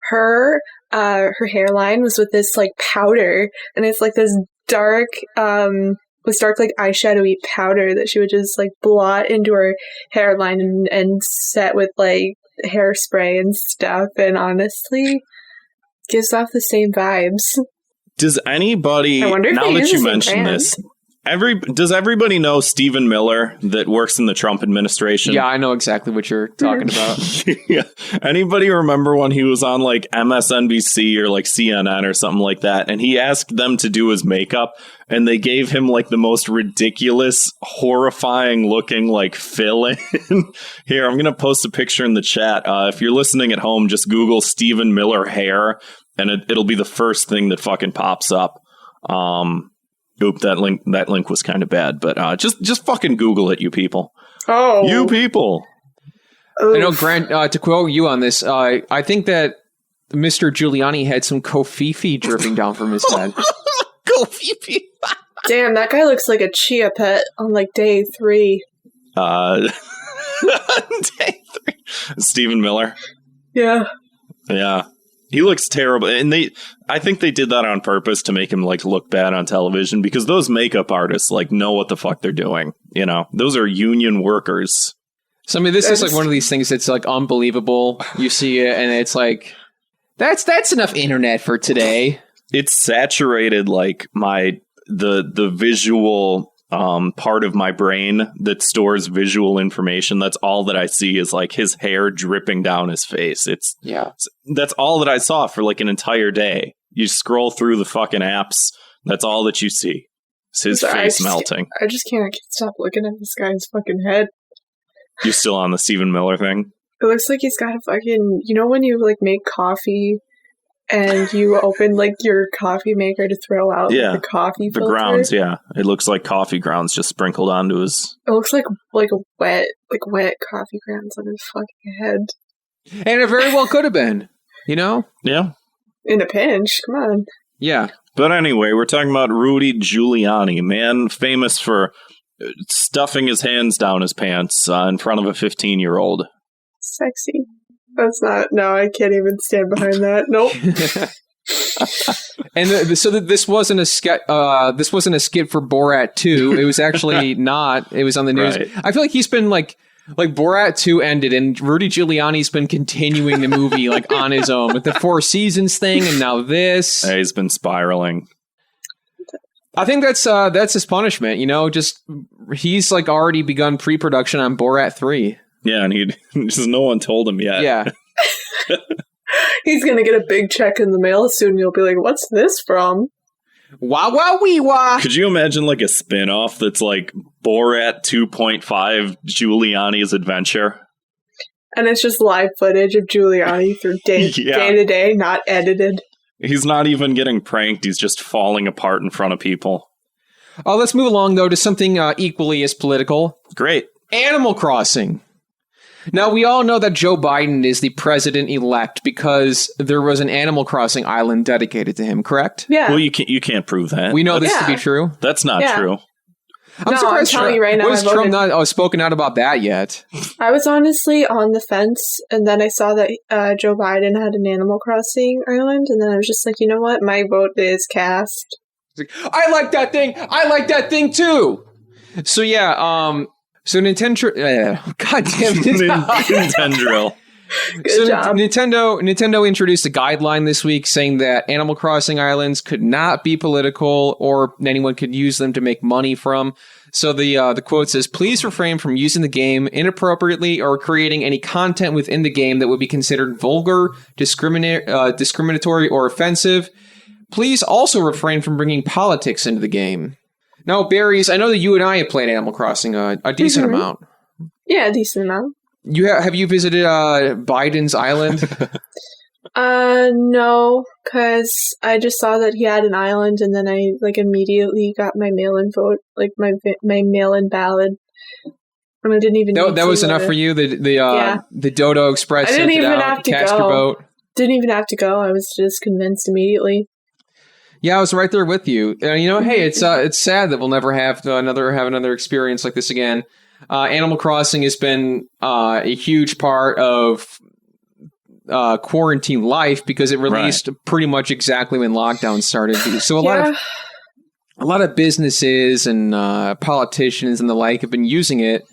her hairline was with this like powder, and it's like this dark like eyeshadowy powder that she would just like blot into her hairline and set with like hairspray and stuff, and honestly gives off the same vibes. Does anybody, I wonder if now they that use you the same mention brand. this, does everybody know Stephen Miller that works in the Trump administration? Yeah, I know exactly what you're talking about. Yeah. Anybody remember when he was on like MSNBC or like CNN or something like that, and he asked them to do his makeup, and they gave him like the most ridiculous, horrifying looking like fill-in? Here, I'm going to post a picture in the chat. If you're listening at home, just Google Stephen Miller hair, and it'll be the first thing that fucking pops up. Oop, that link was kind of bad, but just fucking Google it, you people. Oh, you people. Oof. I know, Grant, to quote you on this, I think that Mr. Giuliani had some kofifi dripping down from his head. Kofifi. Damn, that guy looks like a chia pet on like day 3. Day 3. Stephen Miller. Yeah. Yeah. He looks terrible, and I think they did that on purpose to make him like look bad on television, because those makeup artists like know what the fuck they're doing. You know, those are union workers. So I mean, this is like one of these things that's like unbelievable. You see it, and it's like that's enough internet for today. It's saturated like the visual part of my brain that stores visual information. That's all that I see is like his hair dripping down his face. That's all that I saw for like an entire day. You scroll through the fucking apps, that's all that you see. It's his face melting. I just can't stop looking at this guy's fucking head. You still on the Stephen Miller thing? It looks like he's got a fucking, you know when you like make coffee and you open like your coffee maker to throw out like, the coffee filter? grounds, yeah. It looks like coffee grounds just sprinkled onto his... It looks like a wet coffee grounds on his fucking head. And it very well could have been, you know? Yeah. In a pinch, come on. Yeah. But anyway, we're talking about Rudy Giuliani, man famous for stuffing his hands down his pants in front of a 15-year-old. Sexy. That's not. No, I can't even stand behind that. Nope. And so this wasn't a skit. This wasn't a skit for Borat 2. It was actually not. It was on the news. Right. I feel like he's been like Borat 2 ended, and Rudy Giuliani's been continuing the movie like on his own with the 4 seasons thing, and now this. He's been spiraling. I think that's his punishment. You know, just he's like already begun pre-production on Borat 3. Yeah, and he just no one told him yet. Yeah. He's gonna get a big check in the mail soon. You'll be like, "What's this from?" Wah wah wee wah. Could you imagine like a spin-off that's like Borat 2.5 Giuliani's Adventure? And it's just live footage of Giuliani through day to day, not edited. He's not even getting pranked. He's just falling apart in front of people. Oh, let's move along though to something equally as political. Great. Animal Crossing. Now, we all know that Joe Biden is the president-elect because there was an Animal Crossing island dedicated to him, correct? Yeah. Well, you can't prove that. We know this to be true. That's not true. I'm No, surprised I'm telling you right now, was I Trump voted. not spoken out about that yet? I was honestly on the fence, and then I saw that Joe Biden had an Animal Crossing island, and then I was just like, you know what? My vote is cast. I like that thing. I like that thing too. So yeah, so Nintendo. God damn it, Nintendo. Good job. Nintendo introduced a guideline this week saying that Animal Crossing islands could not be political or anyone could use them to make money from. So the quote says, "Please refrain from using the game inappropriately or creating any content within the game that would be considered vulgar, discriminatory, or offensive. Please also refrain from bringing politics into the game." Now, Barry's, I know that you and I have played Animal Crossing a decent amount. Yeah, a decent amount. Have you visited Biden's island? No, because I just saw that he had an island, and then I immediately got my mail-in vote, my mail-in ballot. And I didn't even. That was enough for you. The Dodo Express. I didn't sent it even out, have to cast go. your vote. Didn't even have to go. I was just convinced immediately. Yeah, I was right there with you. Hey, it's sad that we'll never have another experience like this again. Animal Crossing has been a huge part of quarantine life because it released pretty much exactly when lockdown started. So a lot of businesses and politicians and the like have been using it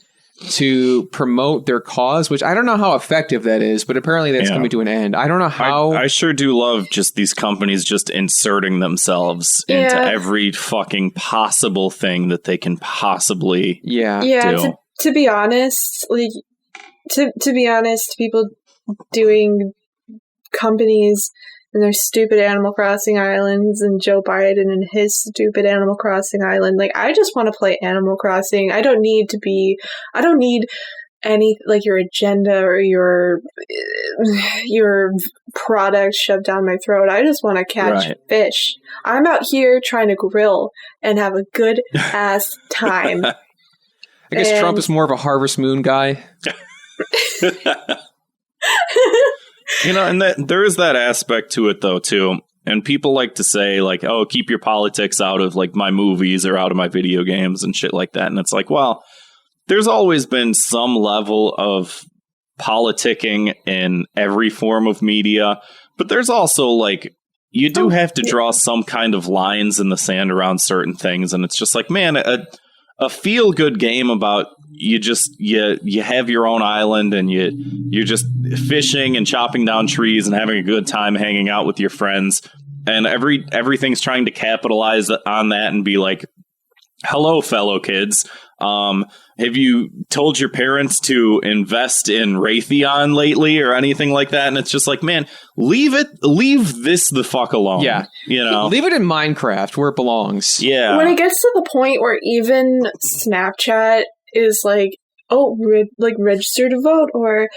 to promote their cause, which I don't know how effective that is, but apparently that's coming to an end. I don't know how. I sure do love just these companies just inserting themselves into every fucking possible thing that they can possibly do. To be honest, to be honest, people doing companies and their stupid Animal Crossing islands and Joe Biden and his stupid Animal Crossing island. I just want to play Animal Crossing. I don't need any your agenda or your product shoved down my throat. I just want to catch fish. I'm out here trying to grill and have a good ass time. I guess Trump is more of a Harvest Moon guy. And there is that aspect to it, though, too. And people like to say, oh, keep your politics out of, my movies or out of my video games and shit like that. And it's well, there's always been some level of politicking in every form of media. But there's also, you do have to draw some kind of lines in the sand around certain things. And it's just man, a feel-good game about you have your own island and you're just fishing and chopping down trees and having a good time hanging out with your friends, and everything's trying to capitalize on that and be hello, fellow kids. Have you told your parents to invest in Raytheon lately or anything like that? And it's just man, leave this the fuck alone. Yeah. Leave it in Minecraft where it belongs. Yeah. When it gets to the point where even Snapchat is register to vote or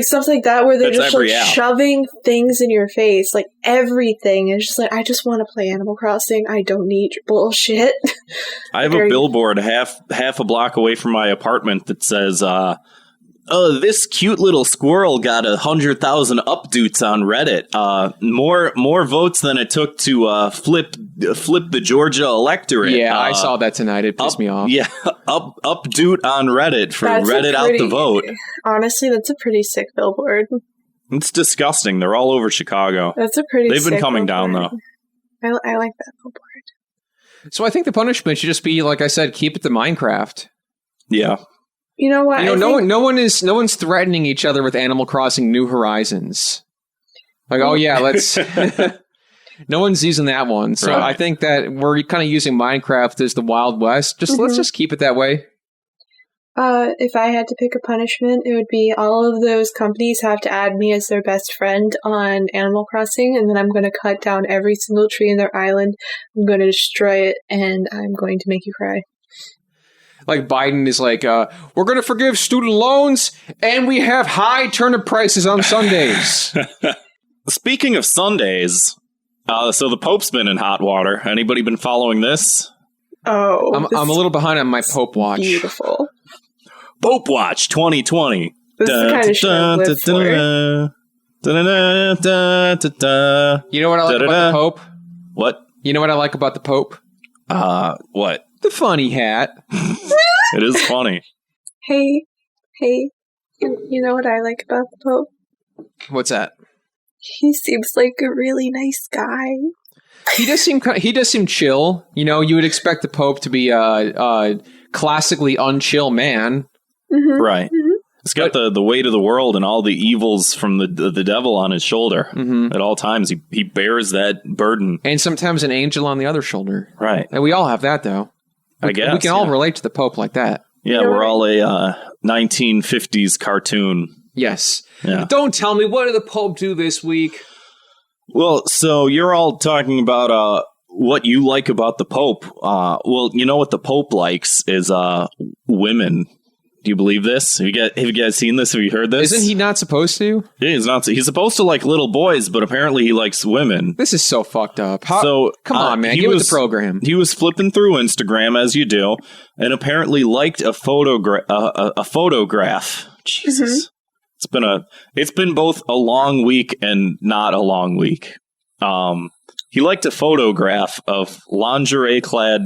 stuff like that, where they're That's just shoving things in your face, everything is just I just want to play Animal Crossing. I don't need your bullshit. I have a billboard half a block away from my apartment that says, "Oh, this cute little squirrel got 100,000 updates on Reddit. More votes than it took to flip the Georgia electorate." Yeah, I saw that tonight. It pissed me off. Yeah, updoot on Reddit for Reddit out the vote. Honestly, that's a pretty sick billboard. It's disgusting. They're all over Chicago. That's a pretty. They've been coming billboard. down though. I like that billboard. So I think the punishment should just be, like I said, keep it to Minecraft. Yeah. You know what? No one's threatening each other with Animal Crossing New Horizons. Oh yeah, let's. No one's using that one, so I think that we're kind of using Minecraft as the Wild West. Let's just keep it that way. If I had to pick a punishment, it would be all of those companies have to add me as their best friend on Animal Crossing, and then I'm going to cut down every single tree in their island. I'm going to destroy it, and I'm going to make you cry. Biden is we're going to forgive student loans, and we have high turnip prices on Sundays. Speaking of Sundays, so the Pope's been in hot water. Anybody been following this? Oh, I'm a little behind on my Pope watch. Beautiful. Pope Watch 2020. This is the kind of shit I live for. You know what I like about the Pope? What? You know what I like about the Pope? What? The funny hat. It is funny. Hey, you know what I like about the Pope? What's that? He seems like a really nice guy. He does seem chill. You know, you would expect the Pope to be a classically unchill man. Mm-hmm. Right. Mm-hmm. He's got the weight of the world and all the evils from the devil on his shoulder. Mm-hmm. At all times. He bears that burden. And sometimes an angel on the other shoulder. Right. And we all have that, though. I guess. We can all relate to the Pope like that. Yeah, we're all a 1950s cartoon. Yes. Yeah. Don't tell me, what did the Pope do this week? Well, so you're all talking about what you like about the Pope. Well, you know what the Pope likes is women. Do you believe this? Have you guys seen this? Have you heard this? Isn't he not supposed to? Yeah, he's not. He's supposed to like little boys, but apparently he likes women. This is so fucked up. So come on, man, get with the program. He was flipping through Instagram as you do, and apparently liked a photograph. Jesus, it's been both a long week and not a long week. He liked a photograph of a lingerie clad.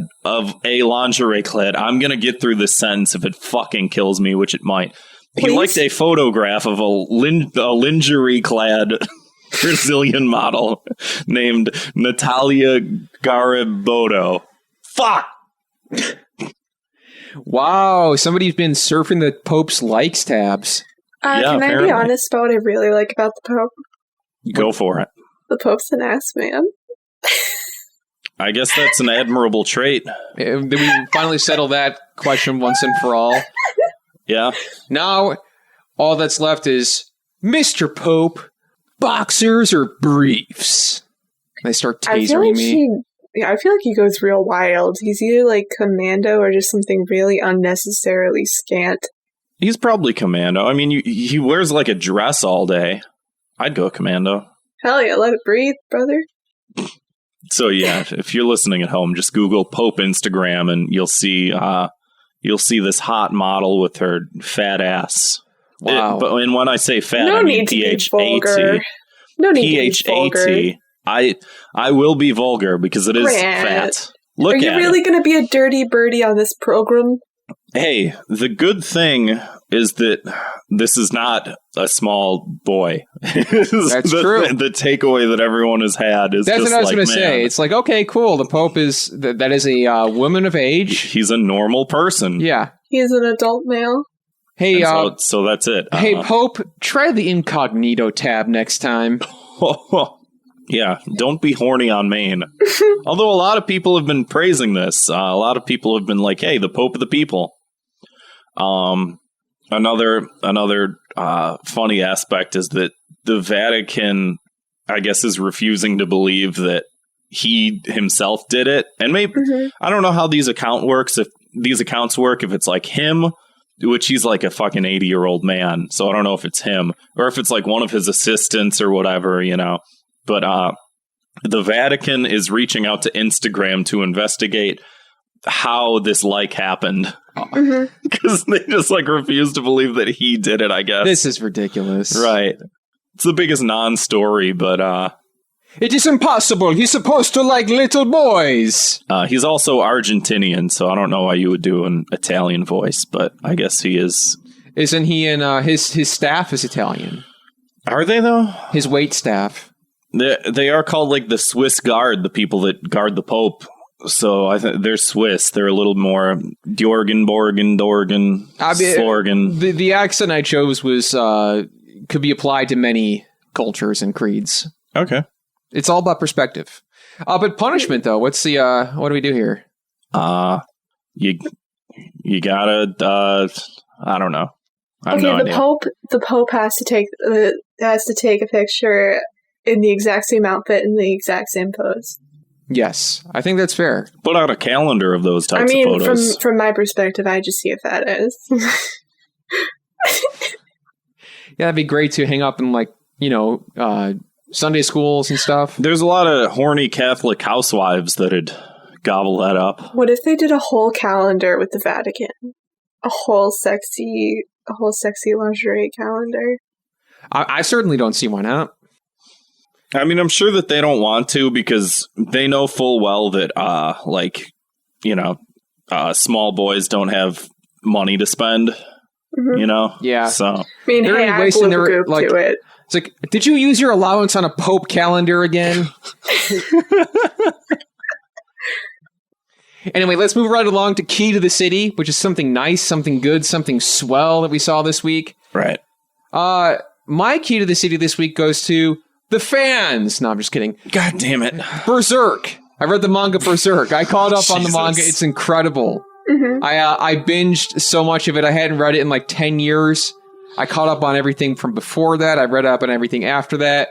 I'm going to get through this sentence if it fucking kills me, which it might. Please? He liked a photograph of a lingerie clad Brazilian model named Natalia Garibodo. Fuck! Wow, somebody's been surfing the Pope's likes tabs. Can I be honest about what I really like about the Pope? Go for it. The Pope's an ass man. I guess that's an admirable trait. Did we finally settle that question once and for all? Yeah. Now, all that's left is, Mr. Pope, boxers or briefs? They start tasering me. I feel like he goes real wild. He's either like commando or just something really unnecessarily scant. He's probably commando. I mean, he wears like a dress all day. I'd go commando. Hell yeah, let it breathe, brother. So yeah, if you're listening at home, just Google Pope Instagram and you'll see this hot model with her fat ass. Wow. And when I say fat, I mean PHAT. No need to be vulgar. I will be vulgar because it is fat. Look at it. Are you really going to be a dirty birdie on this program? Hey, the good thing is that this is not a small boy. That's true. The takeaway that everyone has had is that's just what I was going to say. It's like, okay, cool. The Pope is that is a woman of age. He's a normal person. Yeah, he is an adult male. Hey, so that's it. Hey, Pope, try the incognito tab next time. Yeah, don't be horny on Maine. Although a lot of people have been praising this. A lot of people have been like, hey, the Pope of the people. Another funny aspect is that the Vatican, I guess, is refusing to believe that he himself did it. And maybe, I don't know how these accounts work, if it's like him, which he's like a fucking 80-year-old man. So I don't know if it's him or if it's like one of his assistants or whatever, you know. But the Vatican is reaching out to Instagram to investigate how this happened. Because they just refuse to believe that he did it, I guess. This is ridiculous. Right. It's the biggest non-story, but it is impossible. He's supposed to like little boys. He's also Argentinian, so I don't know why you would do an Italian voice, but I guess he is. Isn't he in his staff is Italian? Are they though? His wait staff. They are called the Swiss Guard, the people that guard the Pope. So I think they're Swiss. They're a little more Dorgan, Slorgan. The accent I chose was could be applied to many cultures and creeds. Okay, it's all about perspective. But punishment though, what's the what do we do here? You gotta I don't know. The Pope has to take a picture in the exact same outfit in the exact same pose. Yes, I think that's fair. Put out a calendar of those types of photos. From my perspective, I just see a fat ass. Yeah, that'd be great to hang up in Sunday schools and stuff. There's a lot of horny Catholic housewives that'd gobble that up. What if they did a whole calendar with the Vatican? A whole sexy lingerie calendar? I certainly don't see why not. I mean, I'm sure that they don't want to because they know full well that, small boys don't have money to spend, you know? Yeah. So I mean, They're hey, I wasting blew their, the group like- to it. It's like, did you use your allowance on a Pope calendar again? Anyway, let's move right along to Key to the City, which is something nice, something good, something swell that we saw this week. right. My Key to the City this week goes to the fans. No, I'm just kidding. God damn it. Berserk. I read the manga Berserk. I caught up on the manga. Jesus. It's incredible. I binged so much of it. I hadn't read it in like 10 years. I caught up on everything from before that. I read up on everything after that.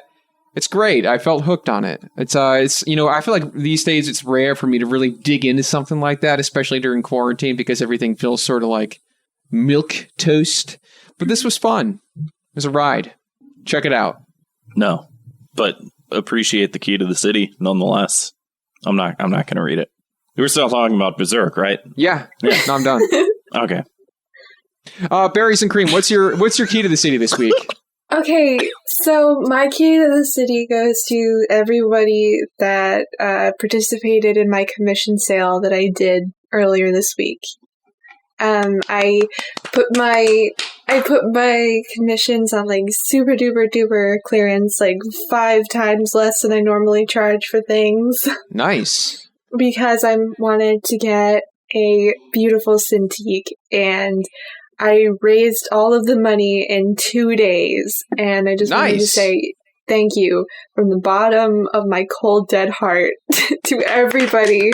It's great. I felt hooked on it. It's I feel like these days it's rare for me to really dig into something like that, especially during quarantine, because everything feels sort of like milk toast. But this was fun. It was a ride. Check it out. No, but appreciate the Key to the City nonetheless. I'm not going to read it. We were still talking about Berserk, right? Yeah. No, I'm done. Okay. Berries and Cream, what's your Key to the City this week? Okay, so my key to the city goes to everybody that participated in my commission sale that I did earlier this week. I put my commissions on like super duper duper clearance, like 5 times less than I normally charge for things, Nice. because I wanted to get a beautiful Cintiq, and I raised all of the money in 2 days, and I just wanted to Nice. say thank you from the bottom of my cold, dead heart to everybody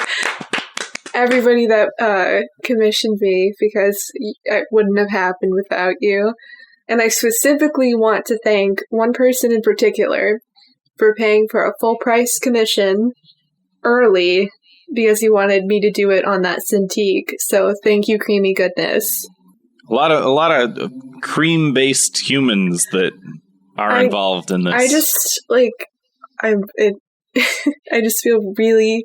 that commissioned me, because it wouldn't have happened without you. And I specifically want to thank one person in particular for paying for a full price commission early, because he wanted me to do it on that Cintiq. So thank you, creamy goodness. A lot of cream-based humans that are involved in this. I just I just feel really,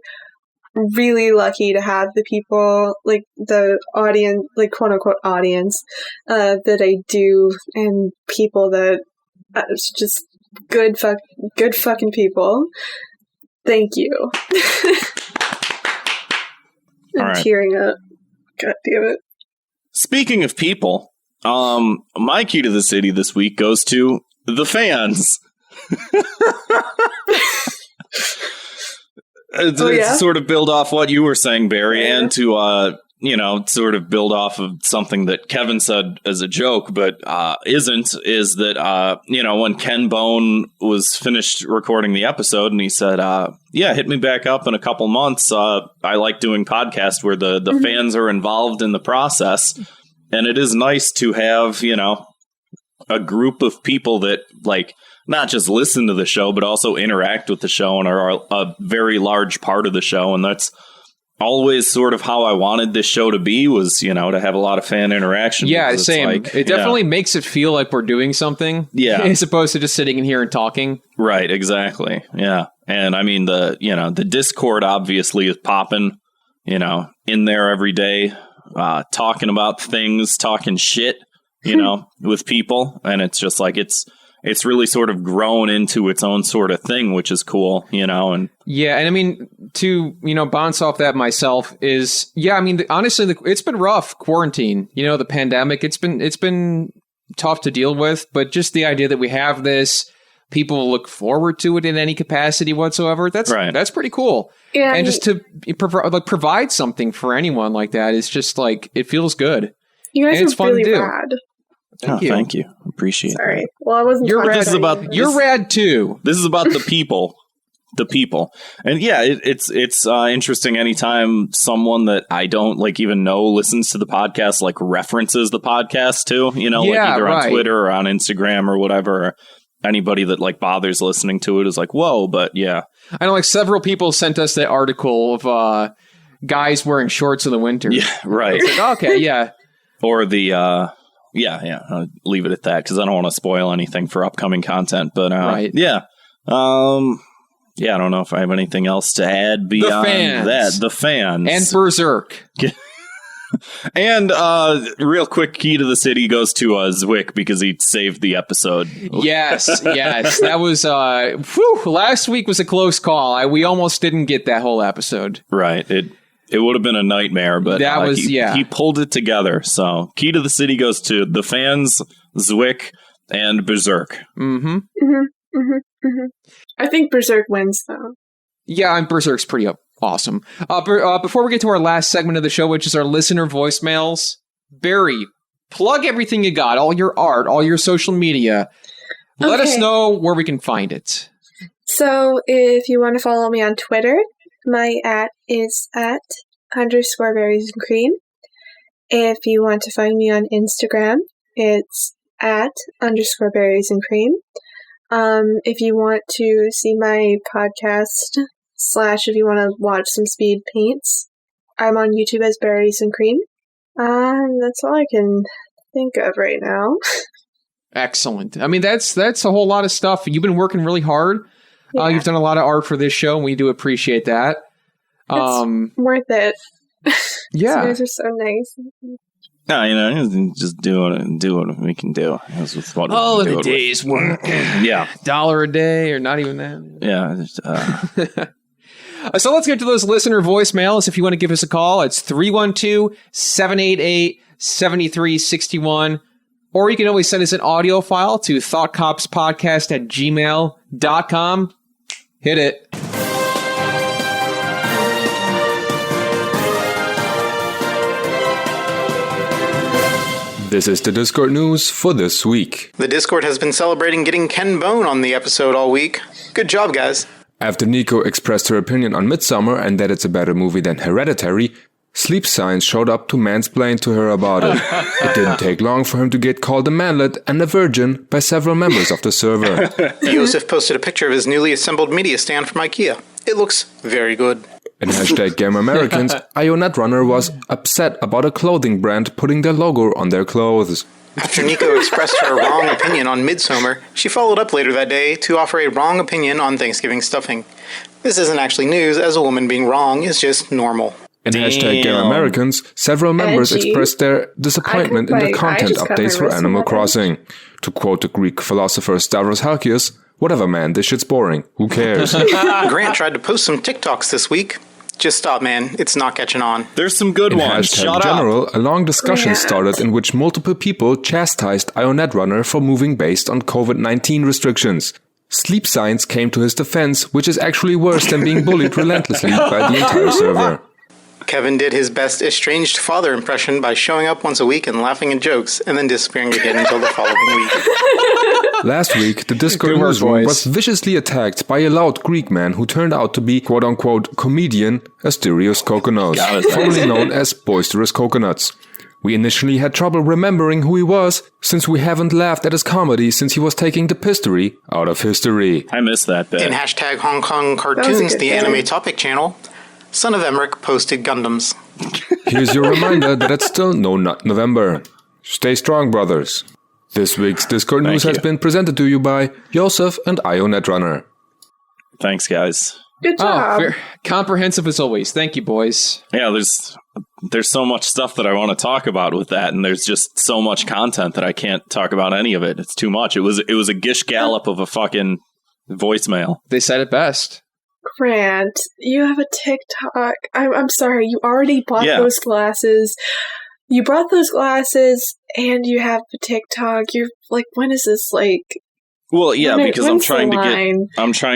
really lucky to have the people, like the audience, like quote unquote audience, that I do, and people that it's just good fucking people. Thank you. I'm All right. tearing up. God damn it. Speaking of people, my Key to the City this week goes to the fans. To sort of build off what you were saying, Barry, and to sort of build off of something that Kevin said as a joke, but is that when Ken Bone was finished recording the episode, and he said, hit me back up in a couple months. I like doing podcasts where the fans are involved in the process, and it is nice to have a group of people that like not just listen to the show, but also interact with the show and are a very large part of the show. And that's always sort of how I wanted this show to be, was, to have a lot of fan interaction. Yeah, It's same. like, It definitely makes it feel like we're doing something. Yeah. As opposed to just sitting in here and talking. Right, exactly. Yeah. And I mean, the Discord obviously is popping, in there every day, talking about things, talking shit, with people. And it's just like, it's really sort of grown into its own sort of thing, which is cool, and Yeah, and I mean, to, bounce off that myself is, honestly, it's been rough, quarantine, the pandemic, it's been tough to deal with, but just the idea that we have this, people look forward to it in any capacity whatsoever, that's pretty cool. Yeah, and just to provide something for anyone like that is just like, it feels good. You guys And it's are fun to really do. rad. Thank you. Appreciate Sorry. that. Well, I wasn't. You're talking This is about about You're rad too. This is about the people. The people. And yeah, it's interesting anytime someone that I don't even know listens to the podcast, references the podcast too, either on Twitter or on Instagram or whatever. Or anybody that bothers listening to it is like, whoa, but yeah. I know several people sent us that article of guys wearing shorts in the winter. Yeah, right. It's like, okay, yeah. Or the I'll leave it at that because I don't want to spoil anything for upcoming content. But right. Yeah. I don't know if I have anything else to add beyond that. The fans. And Berserk. And real quick, Key to the City goes to Zwick because he saved the episode. Yes. That was last week was a close call. We almost didn't get that whole episode. Right. It would have been a nightmare, but That was- he pulled it together. So, key to the city goes to the fans, Zwick, and Berserk. Mm-hmm. I think Berserk wins, though. Yeah, and Berserk's pretty awesome. Before we get to our last segment of the show, which is our listener voicemails, Barry, plug everything you got, all your art, all your social media. Let us know where we can find it. So if you want to follow me on Twitter, my @ is @_berries and cream. If you want to find me on Instagram, it's @_berries and cream. If you want to see my podcast / if you want to watch some speed paints, I'm on YouTube as Berries and Cream. That's all I can think of right now. Excellent. I mean, that's a whole lot of stuff. You've been working really hard. Yeah. You've done a lot of art for this show, and we do appreciate that. It's worth it. Yeah. You guys are so nice. No, just do what we can do. That's what All we of can the do it with. day's work. Yeah. $1 a day, or not even that. Yeah. So let's get to those listener voicemails. If you want to give us a call, it's 312-788-7361. Or you can always send us an audio file to thoughtcopspodcast@gmail.com. Hit it. This is the Discord news for this week. The Discord has been celebrating getting Ken Bone on the episode all week. Good job, guys. After Nico expressed her opinion on Midsommar and that it's a better movie than Hereditary, Sleep Science showed up to mansplain to her about it. It didn't take long for him to get called a manlet and a virgin by several members of the server. Yosef posted a picture of his newly assembled media stand from IKEA. It looks very good. In #GameAmericans, Netrunner was upset about a clothing brand putting their logo on their clothes. After Nico expressed her wrong opinion on Midsommar, she followed up later that day to offer a wrong opinion on Thanksgiving stuffing. This isn't actually news, as a woman being wrong is just normal. In #GameAmericans, several members Edgy. expressed their disappointment in the content just got updates my for wrist Animal sweater. Crossing. To quote the Greek philosopher Stavros Halkias, whatever man, this shit's boring. Who cares? Grant tried to post some TikToks this week. Just stop, man. It's not catching on. There's some good In ones. Shut up. #General, a long discussion Grant. started in which multiple people chastised Netrunner for moving based on COVID-19 restrictions. Sleep Science came to his defense, which is actually worse than being bullied relentlessly by the entire server. Kevin did his best estranged father impression by showing up once a week and laughing at jokes, and then disappearing again until the following week. Last week, the Discord Good work, newsroom boys. was viciously attacked by a loud Greek man who turned out to be quote-unquote comedian Asterios Kokonos, formerly known as Boisterous Coconuts. We initially had trouble remembering who he was, since we haven't laughed at his comedy since he was taking the pistery out of history. I missed that bit. In #Hong Kong That was a Cartoons, good the one. anime topic channel, Son of Emmerich posted Gundams. Here's your reminder that it's still no nut November. Stay strong, brothers. This week's Discord news has you. been presented to you by Joseph and Netrunner. Thanks, guys. Good job. Comprehensive as always. Thank you, boys. Yeah, there's so much stuff that I want to talk about with that, and there's just so much content that I can't talk about any of it. It's too much. It was a gish gallop of a fucking voicemail. They said it best. Grant, you have a TikTok. I'm sorry, you already bought Yeah. those glasses. You brought those glasses, and you have a TikTok. You're like, when is this like? Well, yeah, When- because I'm when's the trying to line?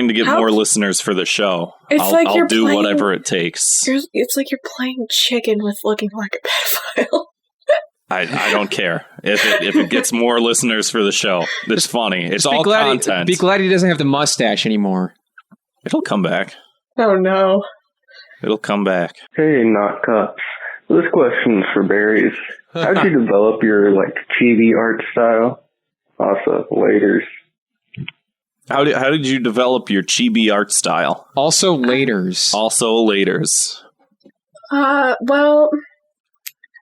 get How- more listeners for the show. It's I'll, like I'll you're do playing- whatever it takes. It's like you're playing chicken with looking like a pedophile. I don't care if it gets more listeners for the show. It's funny. It's all content. Be glad he doesn't have the mustache anymore. It'll come back. Oh no. It'll come back. Hey, not cups. This question's for Berries. How'd you develop your chibi art style? Also, laters. How did you develop your chibi art style? Also, laters. Well,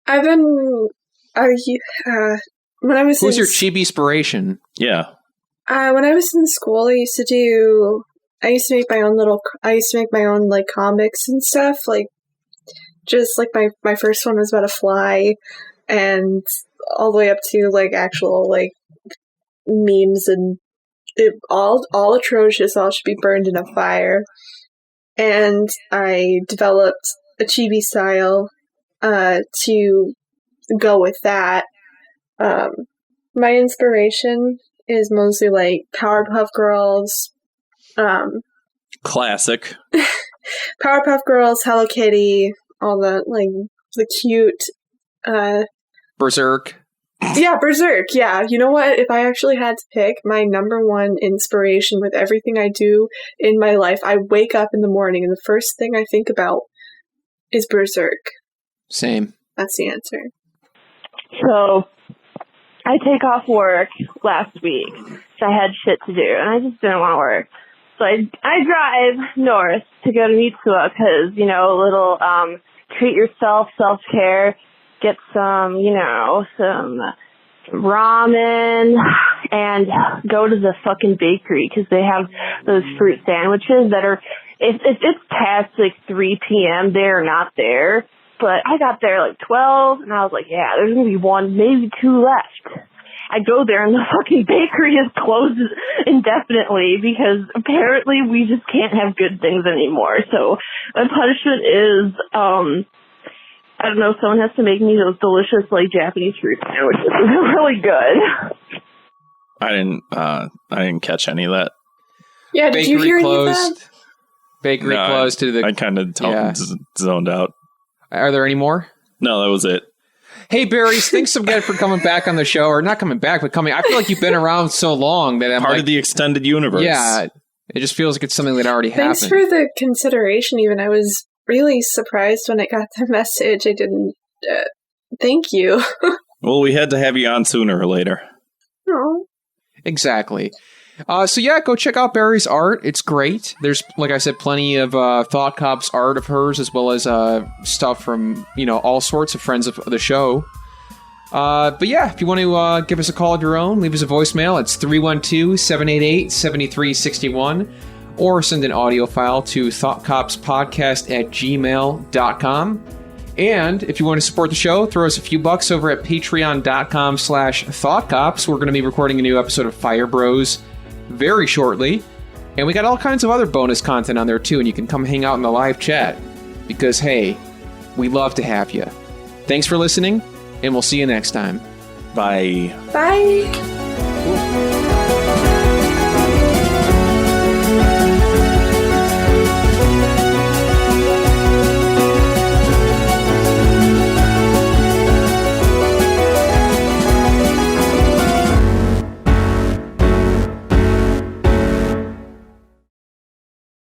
I've been. When I was Who's in your chibi inspiration? Yeah. when I was in school, I used to make my own comics and stuff. My first one was about a fly, and all the way up to actual memes and all atrocious. All should be burned in a fire. And I developed a chibi style to go with that. My inspiration is mostly like Powerpuff Girls. Classic. Powerpuff Girls, Hello Kitty, all the cute. Berserk. Yeah, Berserk. Yeah, you know what? If I actually had to pick my number one inspiration with everything I do in my life, I wake up in the morning and the first thing I think about is Berserk. Same. That's the answer. So, I take off work last week, so I had shit to do, and I just didn't want to work. So I drive north to go to Mitsuwa because, a little treat yourself, self-care, get some ramen, and go to the fucking bakery because they have those fruit sandwiches that are, if it's past 3 p.m., they're not there. But I got there 12, and I was like, yeah, there's going to be 1, maybe 2 left. I go there, and the fucking bakery is closed indefinitely because apparently we just can't have good things anymore. So my punishment is, I don't know, someone has to make me those delicious, Japanese fruit sandwiches. They're really good. I didn't catch any of that. Yeah, did you hear any of that? Bakery closed to the... I kind of zoned out. Are there any more? No, that was it. Hey, Barry, thanks again for coming back on the show. Or not coming back, but coming. I feel like you've been around so long that I'm part of the extended universe. Yeah, it just feels like it's something that already Thanks happened. for the consideration, even. I was really surprised when I got the message. I didn't... thank you. Well, we had to have you on sooner or later. Oh. Exactly. So yeah, go check out Barry's art. It's great. There's, like I said, plenty of Thought Cops art of hers, as well as stuff from, all sorts of friends of the show. But yeah, if you want to give us a call of your own, leave us a voicemail. It's 312-788-7361. Or send an audio file to thoughtcopspodcast@gmail.com. And if you want to support the show, throw us a few bucks over at patreon.com/thoughtcops. We're going to be recording a new episode of Fire Bros very shortly. And we got all kinds of other bonus content on there too, and you can come hang out in the live chat. Because, hey, we love to have you. Thanks for listening, and we'll see you next time. Bye. Bye.